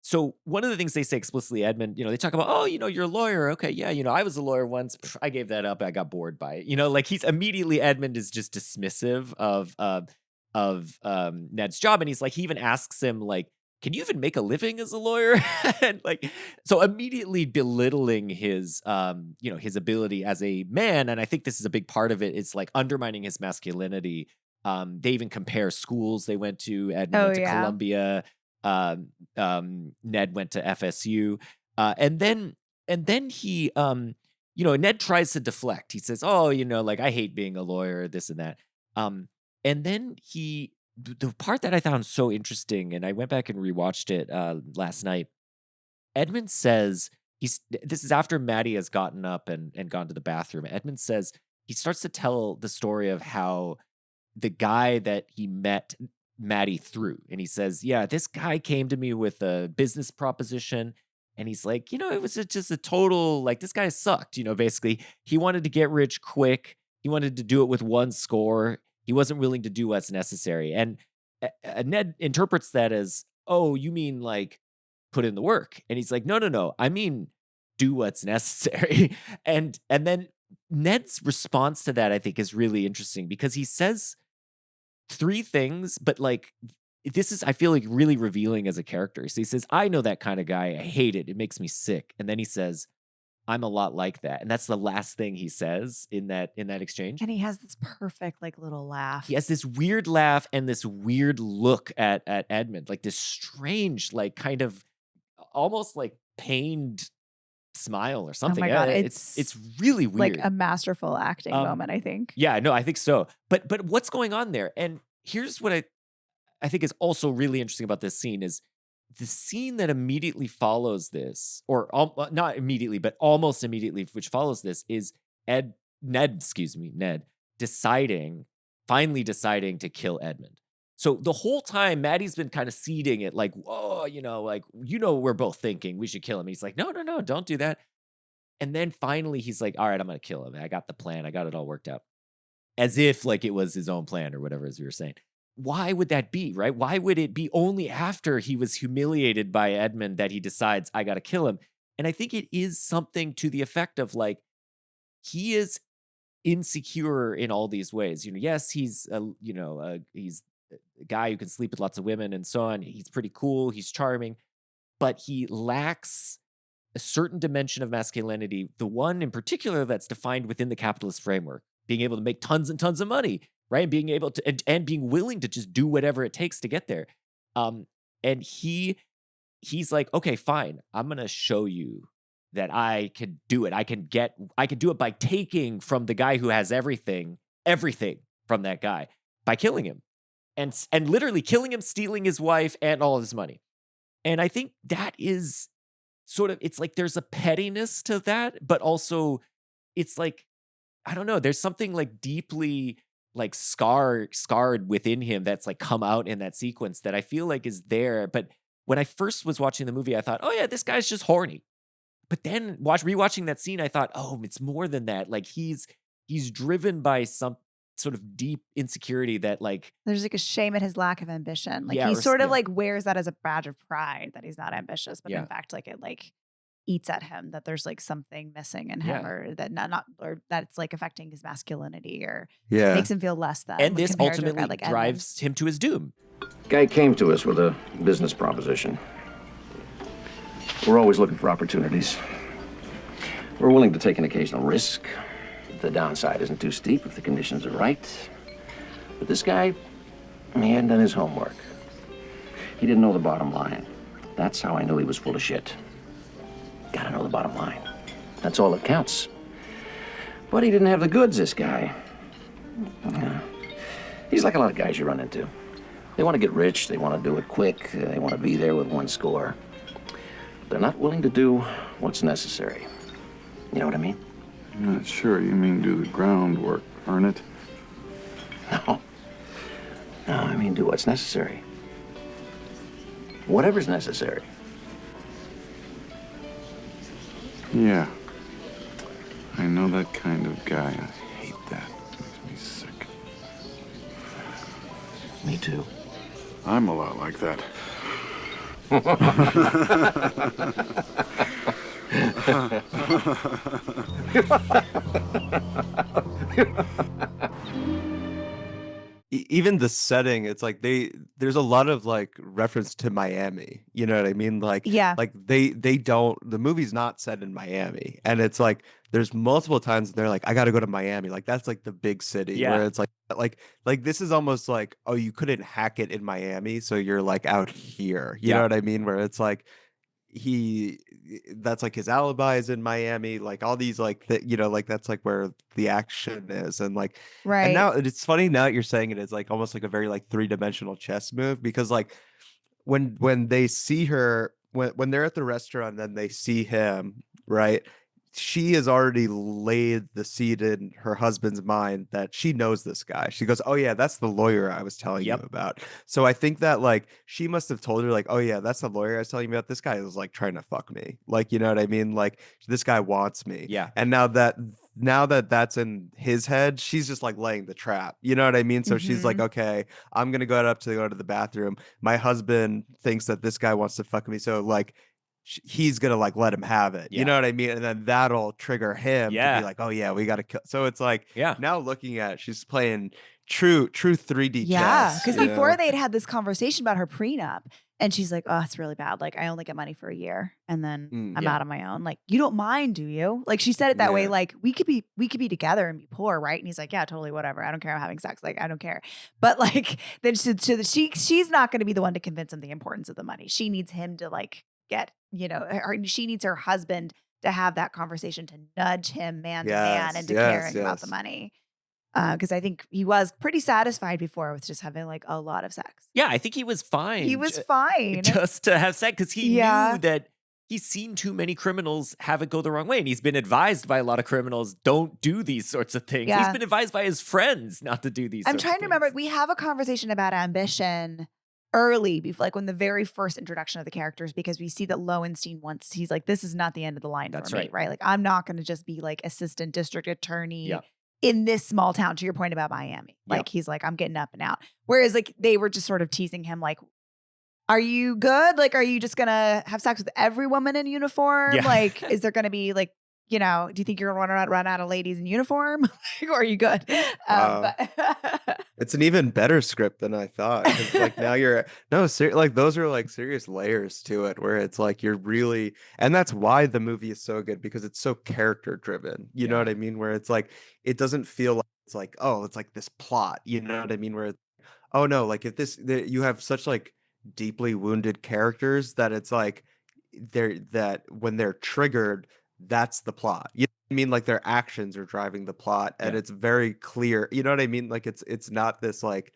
so one of the things they say explicitly, Edmund, they talk about, oh, you're a lawyer. Okay, yeah, I was a lawyer once. I gave that up. I got bored by it. Like he's immediately Edmund is just dismissive of Ned's job, and he's like, he even asks him like, can you even make a living as a lawyer? And like, so immediately belittling his his ability as a man. And I think this is a big part of it. It's like undermining his masculinity. They even compare schools they went to. Edmund Oh went to yeah. Columbia. Ned went to FSU. And then he, Ned tries to deflect. He says, oh, like I hate being a lawyer, this and that. And then he the part that I found so interesting, and I went back and rewatched it last night. Edmund says this is after Maddie has gotten up and gone to the bathroom. Edmund says he starts to tell the story of how the guy that he met Maddie through, and he says, "Yeah, this guy came to me with a business proposition." And he's like, it was just a total, like, this guy sucked, basically. He wanted to get rich quick. He wanted to do it with one score. He wasn't willing to do what's necessary. And Ned interprets that as, oh, you mean like put in the work. And he's like, no, no, no. I mean, do what's necessary. And then Ned's response to that, I think, is really interesting because he says three things, but like, this is, I feel like, really revealing as a character. So he says, I know that kind of guy. I hate it. It makes me sick. And then he says, I'm a lot like that. And that's the last thing he says in that exchange. And he has this perfect like little laugh. He has this weird laugh and this weird look at Edmund, like this strange, like kind of almost like pained smile or something. Oh my God, it's really weird. Like a masterful acting moment, I think. Yeah, no, I think so. But what's going on there? And here's what I think is also really interesting about this scene is the scene that immediately follows this, or not immediately, but almost immediately, which follows this, is Ned finally deciding to kill Edmund. So the whole time, Maddie's been kind of seeding it, like, whoa, we're both thinking we should kill him. He's like, no, no, no, don't do that. And then finally, he's like, all right, I'm going to kill him. I got the plan. I got it all worked out. As if like it was his own plan or whatever, as we were saying. Why would that be, right? Why would it be only after he was humiliated by Edmund that he decides, I got to kill him? And I think it is something to the effect of like, he is insecure in all these ways. Yes, he's he's a guy who can sleep with lots of women and so on. He's pretty cool. He's charming, but he lacks a certain dimension of masculinity. The one in particular that's defined within the capitalist framework, being able to make tons and tons of money, right? And being able to, and being willing to just do whatever it takes to get there. And he's like, okay, fine. I'm going to show you that I can do it. I can do it by taking from the guy who has everything from that guy by killing him and literally killing him, stealing his wife and all of his money. And I think that is sort of, it's like, there's a pettiness to that, but also it's like, I don't know, there's something like deeply like scarred within him that's like come out in that sequence that I feel like is there. But when I first was watching the movie, I thought, oh yeah, this guy's just horny. But then rewatching that scene, I thought, oh, it's more than that. Like he's driven by some sort of deep insecurity that like there's like a shame at his lack of ambition. Like Yeah, he or- sort of yeah. like wears that as a badge of pride that he's not ambitious, but Yeah. in fact, like it like eats at him that there's like something missing in him, Yeah. or that or that it's like affecting his masculinity, or Yeah. makes him feel less than. and when this compared to a guy ultimately like Edmund. drives him to his doom. Guy came to us with a business proposition. We're always looking for opportunities. We're willing to take an occasional risk. The downside isn't too steep if the conditions are right. But this guy, he hadn't done his homework. He didn't know the bottom line. That's how I knew he was full of shit. Gotta know the bottom line. That's all that counts. But he didn't have the goods, this guy. He's like a lot of guys you run into. They want to get rich, they want to do it quick, they want to be there with one score. But they're not willing to do what's necessary. You know what I mean? I'm not sure. You mean do the groundwork, earn it? No. No, I mean do what's necessary. Whatever's necessary. Yeah. I know that kind of guy. I hate that. Makes me sick. Me too. I'm a lot like that. Even the setting, it's like there's a lot of like reference to Miami. You know what I mean? Like, Yeah. like the movie's not set in Miami, and it's like there's multiple times they're like, I got to go to Miami. Like that's like the big city Yeah. where it's like this is almost like, oh, you couldn't hack it in Miami, so you're like out here. You Yeah. know what I mean? Where it's like, that's like his alibi is in Miami, like all these like that, like that's like where the action is. And like, and Right. now it's funny now that you're saying it is like almost like a very like three-dimensional chess move, because like when they see her, when they're at the restaurant and then they see him, right? She has already laid the seed in her husband's mind that she knows this guy. She goes, "Oh yeah, that's the lawyer I was telling you Yep. about." So I think that like she must have told her like, "Oh yeah, that's the lawyer I was telling you about. This guy is like trying to fuck me." Like, you know what I mean? Like this guy wants me. Yeah. And now that that's in his head, she's just like laying the trap. You know what I mean? So she's like, Mhm. "Okay, I'm gonna go to the bathroom. My husband thinks that this guy wants to fuck me, so like he's gonna like let him have it." You Yeah. know what I mean? And then that'll trigger him to Yeah. be like, "Oh yeah, we gotta kill." So it's like Yeah. now looking at it, she's playing true 3D Yeah, chess. because you before know? they'd had this conversation about her prenup, and she's like, "Oh, it's really bad. Like, I only get money for a year, and then I'm Yeah. out on my own. Like, you don't mind, do you?" Like, she said it that way. Yeah. Like, we could be together and be poor, right? And he's like, "Yeah, totally, whatever. I don't care. I'm having sex. Like, I don't care." But like, then she's not going to be the one to convince him the importance of the money. She needs him to like get, she needs her husband to have that conversation to nudge him man to man Yes, into yes, caring about the yes. money. Because I think he was pretty satisfied before with just having like a lot of sex. Yeah, I think he was fine. He was fine. Just to have sex, because he Yeah. knew that he's seen too many criminals have it go the wrong way. And he's been advised by a lot of criminals, don't do these sorts of things. He's Yeah. been advised by his friends not to do these I'm sorts trying of to remember. things. We have a conversation about ambition early, before, like when the very first introduction of the characters, because we see that Lowenstein once he's like, "This is not the end of the line That's for me," right. right? Like, I'm not going to just be like assistant district attorney Yeah. in this small town. To your point about Miami, Yeah. like he's like, I'm getting up and out. Whereas like they were just sort of teasing him, like, "Are you good? Like, are you just gonna have sex with every woman in uniform? Yeah. Like, is there gonna be like, do you think you're gonna run out of ladies in uniform? Like, or are you good?" Wow. But It's an even better script than I thought. 'Cause like now like those are like serious layers to it, where it's like you're really, and that's why the movie is so good, because it's so character driven. You know Yeah. what I mean? Where it's like it doesn't feel like it's like, oh, it's like this plot. You know what I mean? Where oh no, like if you have such like deeply wounded characters that it's like that when they're triggered, that's the plot. You know what I mean? Like their actions are driving the plot, and Yeah. it's very clear. You know what I mean? Like it's not this like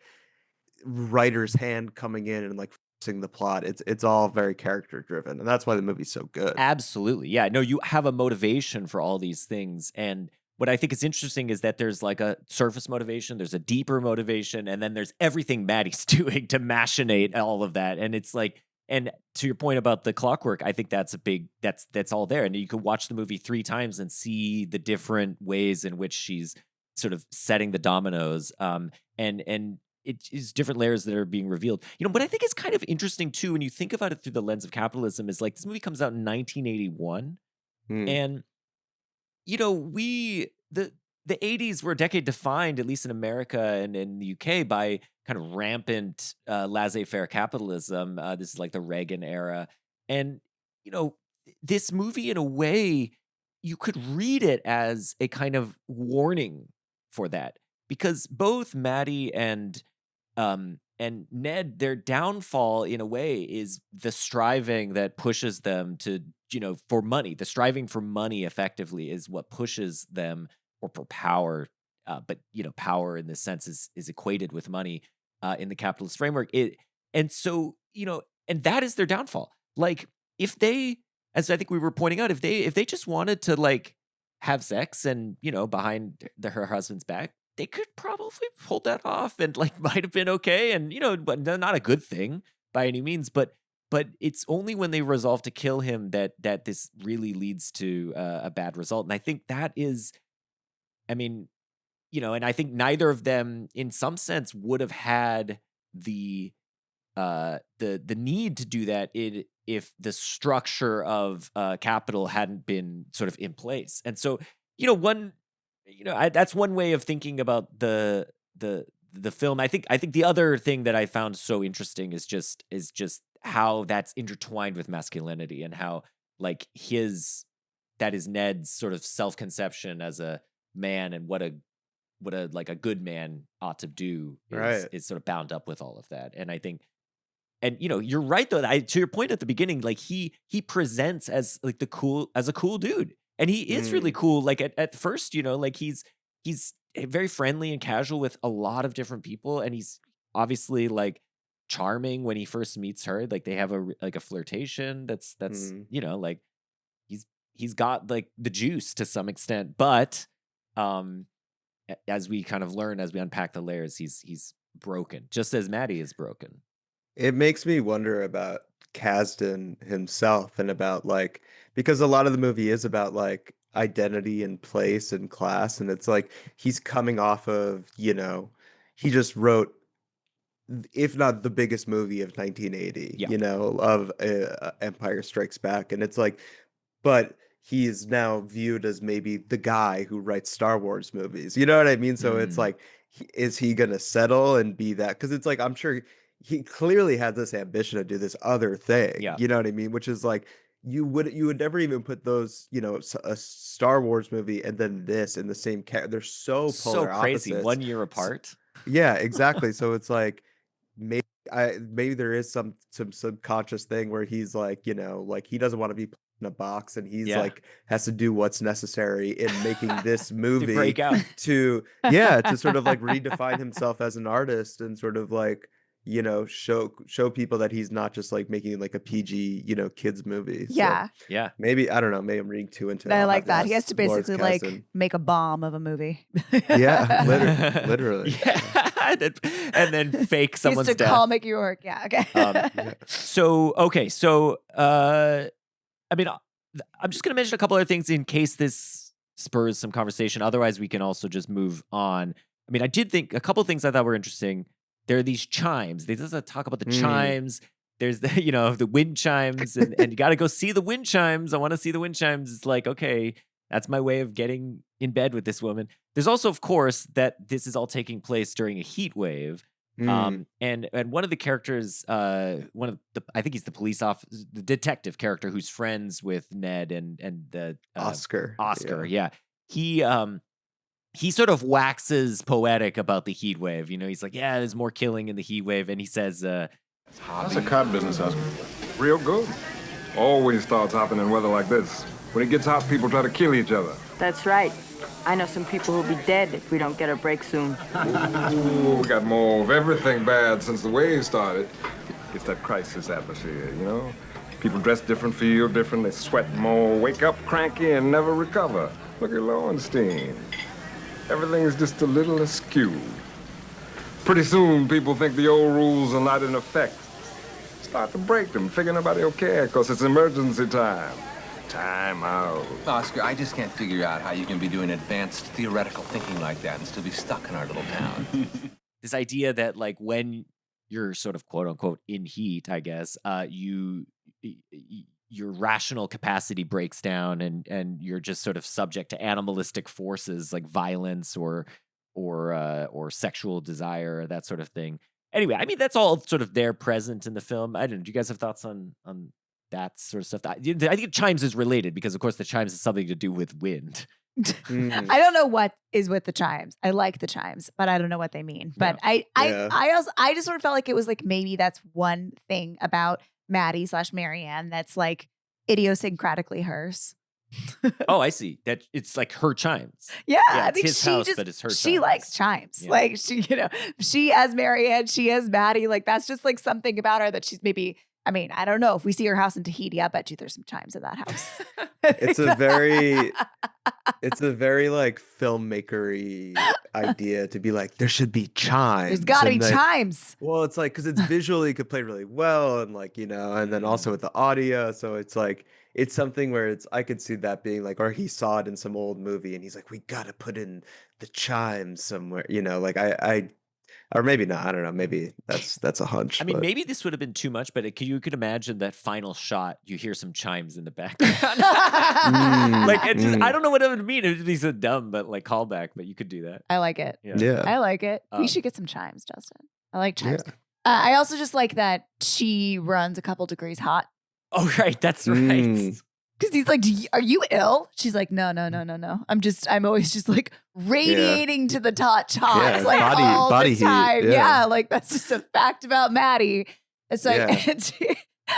writer's hand coming in and like forcing the plot. It's all very character driven, and that's why the movie's so good. Absolutely. Yeah. No, you have a motivation for all these things. And what I think is interesting is that there's like a surface motivation, there's a deeper motivation, and then there's everything Maddie's doing to machinate all of that. And it's like, and to your point about the clockwork, I think that's that's all there. And you could watch the movie 3 times and see the different ways in which she's sort of setting the dominoes. And it is different layers that are being revealed. What I think is kind of interesting too, when you think about it through the lens of capitalism, is like this movie comes out in 1981. Hmm. And the 80s were a decade defined, at least in America and in the UK, by kind of rampant laissez-faire capitalism. This is like the Reagan era. And, this movie, in a way, you could read it as a kind of warning for that. Because both Maddie and Ned, their downfall in a way is the striving that pushes them to, for money. The striving for money effectively is what pushes them, or for power. But power in this sense is equated with money in the capitalist framework. And so, and that is their downfall. Like if they, as I think we were pointing out, if they just wanted to like have sex and, behind her husband's back, they could probably pull that off and like might have been okay. And, but not a good thing by any means, but it's only when they resolve to kill him that this really leads to a bad result. And I think that is, I mean, and I think neither of them in some sense would have had the need to do that if the structure of capital hadn't been sort of in place. And so, that's one way of thinking about the film. I think the other thing that I found so interesting is just how that's intertwined with masculinity, and how like that is Ned's sort of self-conception as a man, and what a like a good man ought to do Right. is sort of bound up with all of that. And I think And you're right though. To your point at the beginning, like he presents as like a cool dude, and he is really cool. Like at first, like he's very friendly and casual with a lot of different people, and he's obviously like charming when he first meets her. Like they have a flirtation. That's like he's got like the juice to some extent, but as we kind of learn as we unpack the layers, he's broken, just as Maddie is broken. It makes me wonder about Kasdan himself and about like, because a lot of the movie is about like identity and place and class. And it's like he's coming off of, he just wrote, if not the biggest movie of 1980, of Empire Strikes Back. And it's like, but he is now viewed as maybe the guy who writes Star Wars movies. You know what I mean? So it's like, is he going to settle and be that? Because it's like, I'm sure he clearly has this ambition to do this other thing. Yeah. You know what I mean? Which is like, you would never even put those, a Star Wars movie and then this in the same they're so polar crazy opposites. 1 year apart. Yeah, exactly. So it's like maybe there is some subconscious thing where he's like, like he doesn't want to be put in a box, and he's like has to do what's necessary in making this movie to break out. to sort of like redefine himself as an artist and sort of like show people that he's not just like making like a PG kids movie. Yeah. So Yeah. maybe, I don't know, maybe I'm reading too into it. I like that. He has to basically like make a bomb of a movie. Yeah, literally. Yeah. and then fake someone's death. He has to call Mickey York. Yeah. Okay. So I mean, I'm just going to mention a couple other things in case this spurs some conversation. Otherwise, we can also just move on. I mean, I did think a couple of things I thought were interesting. There are these chimes. They just talk about the chimes. There's the, the wind chimes, and you got to go see the wind chimes. I want to see the wind chimes. It's like, okay, that's my way of getting in bed with this woman. There's also, of course, that this is all taking place during a heat wave. And one of the characters, I think he's the police officer, the detective character who's friends with Ned and the Oscar. Yeah. He sort of waxes poetic about the heat wave. He's like, yeah, there's more killing in the heat wave. And he says, how's the cod business, Oscar? Real good. Always starts happening in weather like this. When it gets hot, people try to kill each other. That's right. I know some people who'll be dead if we don't get a break soon. Ooh, we got more of everything bad since the wave started. It's that crisis atmosphere, People dress different, feel different, they sweat more, wake up cranky, and never recover. Look at Lowenstein. Everything's just a little askew. Pretty soon, people think the old rules are not in effect. Start to break them, figure nobody will care, because it's emergency time. Time out. Oscar, I just can't figure out how you can be doing advanced theoretical thinking like that and still be stuck in our little town. This idea that, like, when you're sort of quote unquote in heat, I guess, your rational capacity breaks down, and you're just sort of subject to animalistic forces like violence or sexual desire, that sort of thing. Anyway, I mean, that's all sort of there present in the film. I don't know. Do you guys have thoughts on that sort of stuff? I think chimes is related because, of course, the chimes has something to do with wind. I don't know what is with the chimes. I like the chimes, but I don't know what they mean. But I just sort of felt like it was like maybe that's one thing about Maddie / Marianne that's like idiosyncratically hers. Oh, I see. That it's like her chimes. Yeah, I think his house, but it's her. She chimes. likes chimes. Yeah. Like she as Marianne, she as Maddie. Like that's just like something about her that she's maybe. I mean, I don't know. If we see her house in Tahiti, I bet you there's some chimes in that house. It's a very like filmmaker-y idea to be like, there should be chimes. There's got to be chimes. Well, it's like, because it's visually could play really well, and like, and then also with the audio. So it's like, it's something where I could see that being like, or he saw it in some old movie and he's like, we got to put in the chimes somewhere, like or maybe not. I don't know. Maybe that's a hunch. I mean, maybe this would have been too much, but you could imagine that final shot. You hear some chimes in the background. I don't know what it would mean. It would be so dumb, but like callback. But you could do that. I like it. Yeah. I like it. We should get some chimes, Justin. I like chimes. Yeah. I also just like that she runs a couple degrees hot. Oh, right. That's right. Because he's like, are you ill? She's like, no. I'm always just like radiating to the top. Yeah, like body all body the time. heat. Yeah. Like that's just a fact about Maddie. It's like, Yeah.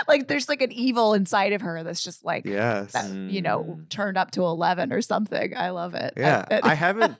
like there's like an evil inside of her that's just like, Yes. that, turned up to 11 or something. I love it. Yeah. I haven't.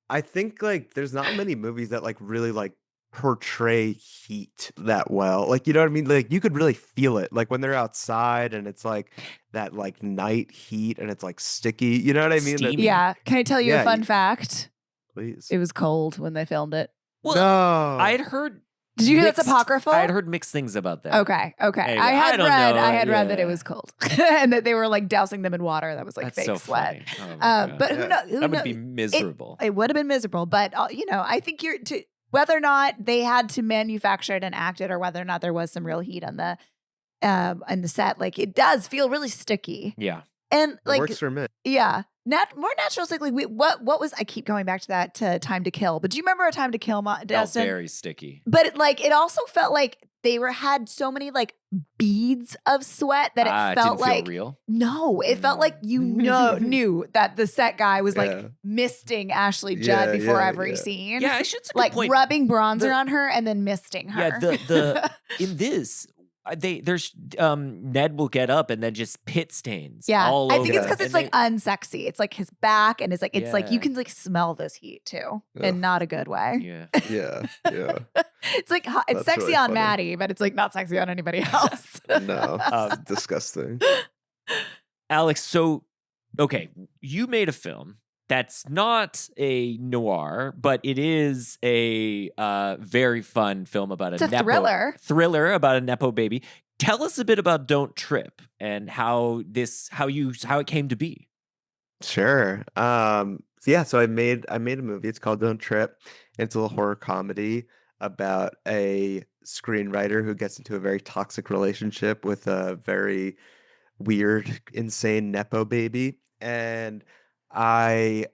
I think like there's not many movies that like really like portray heat that well. Like, you know what I mean? Like you could really feel it. Like when they're outside and it's like that like night heat and it's like sticky. You know what I mean? Steamy. Yeah. Can I tell you a Yeah, fun fact? Please. It was cold when they filmed it. Well, No. I had heard. Did you hear that's apocryphal? I had heard mixed things about that. Okay. Anyway, I had don't know. read that it was cold and that they were like dousing them in water that was like That's fake so sweat. funny. Oh my God. But who knows? That would be miserable. It would have been miserable, but I think whether or not they had to manufacture it and act it, or whether or not there was some real heat on the set, like it does feel really sticky. Yeah. And It like, works for me. yeah, more naturalistic. Like, what was? I keep going back to that to Time to Kill. But do you remember A Time to Kill, Felt Dustin? very sticky. But it also felt like they had so many like beads of sweat that it felt didn't like feel real. no, it felt like knew that the set guy was like Yeah. misting Ashley Judd Yeah, before yeah, every yeah. scene. Yeah, it's just a good like point. rubbing bronzer on her and then misting her. Yeah, the in this there's Ned will get up and then just pit stains. Yeah, all I over think it's him. because it's And like unsexy. It's like his back, and it's like you Yeah. can like smell this heat too, Ugh. in not a good way. yeah. Yeah. Yeah. It's like it's That's sexy really on funny. Maddie, but it's like not sexy on anybody else. No. Disgusting. Alex, so okay, you made a film that's not a noir, but it is a very fun film about It's a nepo thriller. about a nepo baby. Tell us a bit about Don't Trip and how it came to be. Sure. So I made a movie. It's called Don't Trip. It's a little horror comedy about a screenwriter who gets into a very toxic relationship with a very weird, insane nepo baby. And I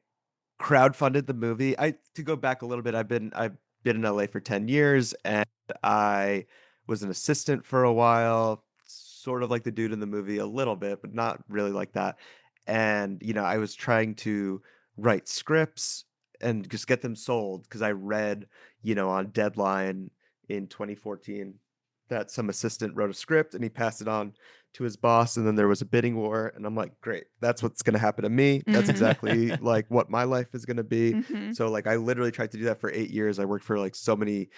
crowdfunded the movie. To go back a little bit, I've been in LA for 10 years, and I was an assistant for a while, sort of like the dude in the movie a little bit, but not really like that. And I was trying to write scripts and just get them sold because I read, on Deadline in 2014 that some assistant wrote a script and he passed it on to his boss, and then there was a bidding war, and I'm like, great, that's what's going to happen to me. That's exactly like what my life is going to be. Mhm. So like I literally tried to do that for 8 years. I worked for like so many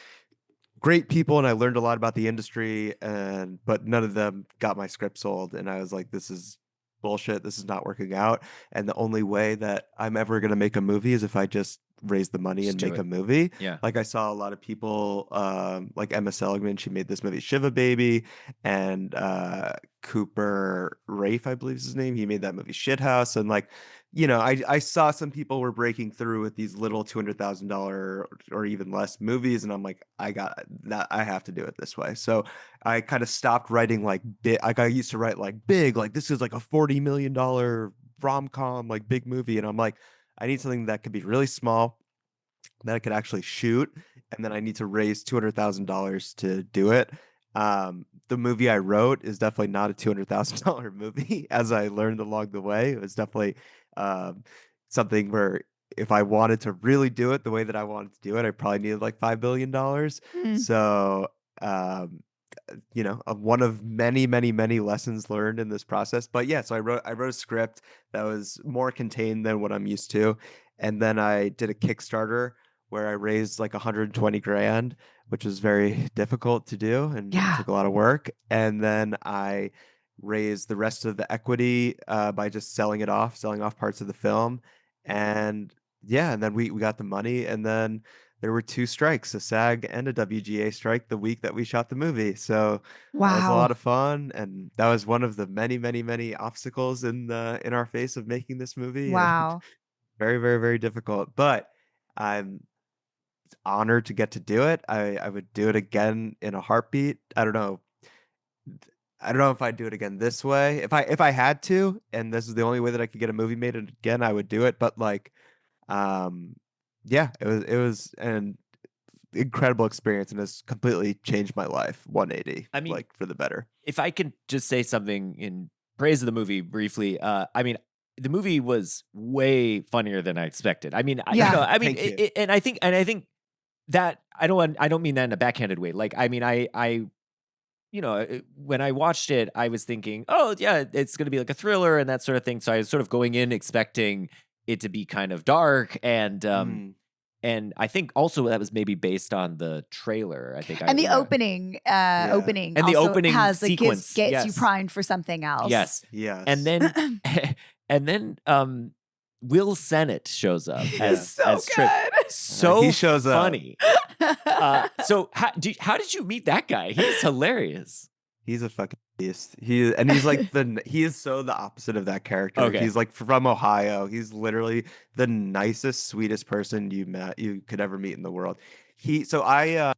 great people and I learned a lot about the industry, but none of them got my script sold, and I was like, this is bullshit. This is not working out. And the only way that I'm ever going to make a movie is if I just raise the money and Just do make it. a movie. Yeah. Like I saw a lot of people, like Emma Seligman, she made this movie Shiva Baby, and Cooper Rafe, I believe is his name. He made that movie Shithouse. And like, I saw some people were breaking through with these little $200,000 or even less movies, and I'm like, I have to do it this way. So I kind of stopped writing like big. Like I used to write like big, like this is like a $40 million rom-com, like big movie, and I'm like, I need something that could be really small, that I could actually shoot, and then I need to raise $200,000 to do it. The movie I wrote is definitely not a $200,000 movie, as I learned along the way. It was definitely something where if I wanted to really do it the way that I wanted to do it, I probably needed like $5 billion. So, one of many, many, many lessons learned in this process. But yeah, so I wrote a script that was more contained than what I'm used to, and then I did a Kickstarter where I raised like 120 grand, which was very difficult to do and took a lot of work. And then I raised the rest of the equity by just selling off parts of the film. And and then we got the money, and then there were 2 strikes, a SAG and a WGA strike the week that we shot the movie. So that was a lot of fun, and that was one of the many, many, many obstacles in our face of making this movie. And Wow. very, very, very difficult, but I'm honored to get to do it. I would do it again in a heartbeat. I don't know if I'd do it again this way. If I had to, and this is the only way that I could get a movie made again, I would do it. But like, it was an incredible experience and has completely changed my life 180. I mean, like for the better. If I can just say something in praise of the movie briefly, I mean, the movie was way funnier than I expected. I mean, Thank you. and I think that I don't mean that in a backhanded way. Like, I mean, I when I watched it, I was thinking, oh yeah, it's going to be like a thriller and that sort of thing. So I was sort of going in expecting it to be kind of dark, and I think also that was maybe based on the trailer. I think, and the opening and the also opening has sequence gets you primed for something else. Yes, Yes. and then Will Sennett shows up as Trip. good. So he shows funny. So how did you meet that guy? He's hilarious. He's a fucking beast. He's like he is so the opposite of that character. Okay. He's like from Ohio. He's literally the nicest, sweetest person you could ever meet in the world. I've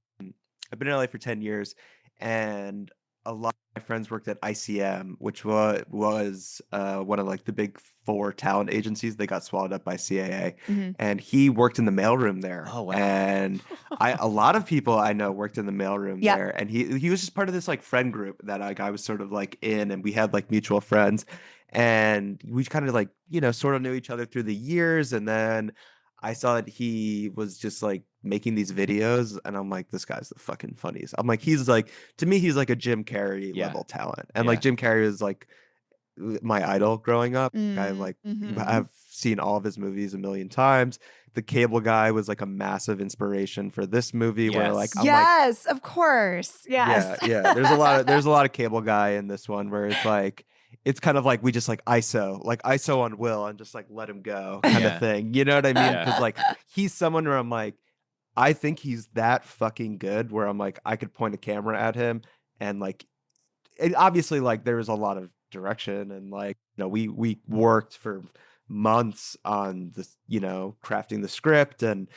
been in LA for 10 years, and a lot of my friends worked at ICM, which was one of like the big 4 talent agencies. They got swallowed up by CAA, and he worked in the mailroom there. Oh wow! And a lot of people I know worked in the mailroom there, and he was just part of this like friend group that I was sort of like in, and we had like mutual friends, and we kind of like sort of knew each other through the years, and then I saw that he was just like making these videos, and I'm like, this guy's the fucking funniest. I'm like, he's like, to me, he's like a Jim Carrey level talent. And like Jim Carrey is like my idol growing up. I've seen all of his movies a million times. The Cable Guy was like a massive inspiration for this movie where like, of course. Yes. Yeah. There's a lot of Cable Guy in this one where it's like, it's kind of like we just like ISO on Will and just like let him go kind of thing. You know what I mean? Because like he's someone where I'm like, I think he's that fucking good where I'm like, I could point a camera at him and like, obviously like there was a lot of direction and like, we worked for months on this, crafting the script and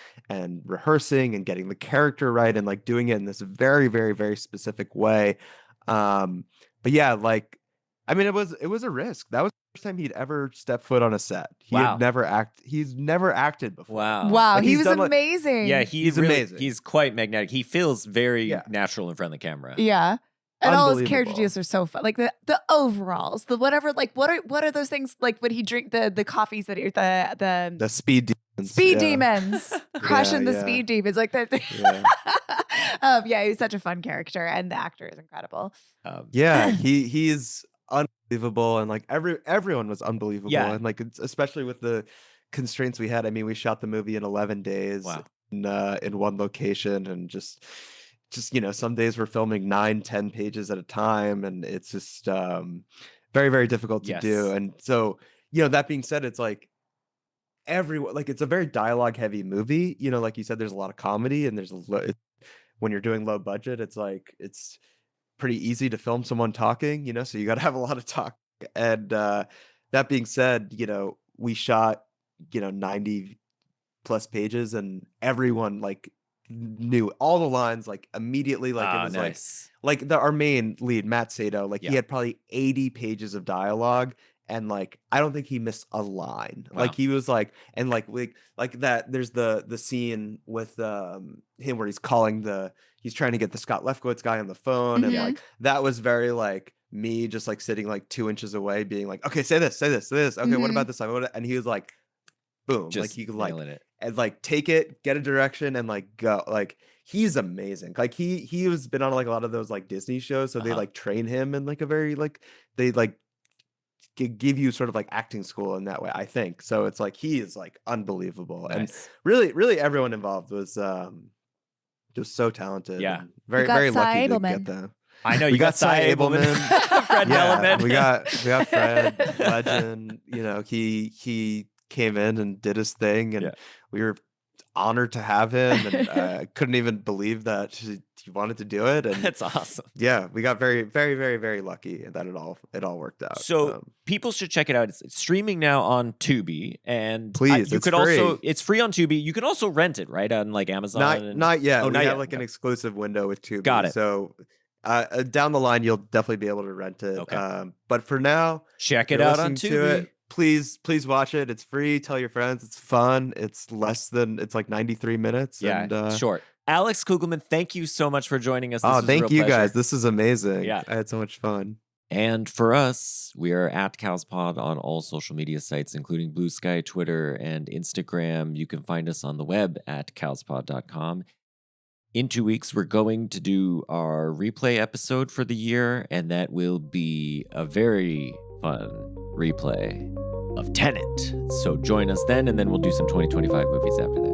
rehearsing and getting the character right and like doing it in this very, very, very specific way. But yeah, like, I mean, it was a risk. That was the first time he'd ever stepped foot on a set. He's never acted before. Wow. Like, he was amazing. Yeah, he's amazing. He's quite magnetic. He feels very natural in front of the camera. Yeah. And all his character deals are so fun. Like the overalls, the whatever, like what are those things like when he drink the coffees that are the speed demons. Demons. Crushing the speed demons. Like that. He's such a fun character and the actor is incredible. He is unbelievable, and like everyone was unbelievable, and like especially with the constraints we had. I mean, we shot the movie in 11 days in one location, and just some days we're filming 9-10 pages at a time, and it's just very, very difficult to do. And so that being said, it's like it's a very dialogue heavy movie. Like you said, there's a lot of comedy, and when you're doing low budget, it's like it's pretty easy to film someone talking, so you got to have a lot of talk. And that being said, we shot 90 plus pages, and everyone like knew all the lines like immediately. Like it was nice. like our main lead, Matt Sato, like he had probably 80 pages of dialogue, and like I don't think he missed a line. Like he was like, and like that there's the scene with him where he's trying to get the Scott Lefkowitz guy on the phone, and like that was very like me just like sitting like 2 inches away being like, okay, say this, okay, what about this time? And he was like, boom, just like he could like it. And like take it, get a direction, and like go. Like he's amazing. Like he has been on like a lot of those like Disney shows, so they like train him in like a very like they like give you sort of like acting school in that way, I think. So it's like he is like unbelievable. Nice. And really everyone involved was just so talented. Yeah. Very, very lucky to get that. I know we got Cy Abelman. Fred Melamed. we got Fred Legend. He came in and did his thing, and we were honored to have him, and I couldn't even believe that he wanted to do it. And that's awesome. Yeah, we got very, very, very, very lucky that it all worked out. So people should check it out. It's streaming now on Tubi, and please, it's free. It's free on Tubi. You can also rent it, right, on like Amazon. Not yet. Oh, we have like an exclusive window with Tubi. Got it. So down the line, you'll definitely be able to rent it. Okay. But for now, check it out on Tubi. Please watch it. It's free. Tell your friends. It's fun. It's like 93 minutes. Yeah, and, short. Alex Kugelman, thank you so much for joining us. This was thank a real you pleasure. guys. This is amazing. Yeah. I had so much fun. And for us, we are at CowsPod on all social media sites, including Blue Sky, Twitter, and Instagram. You can find us on the web at cowspod.com. In 2 weeks, we're going to do our replay episode for the year, and that will be a very fun replay of Tenet. So join us then, and then we'll do some 2025 movies after that.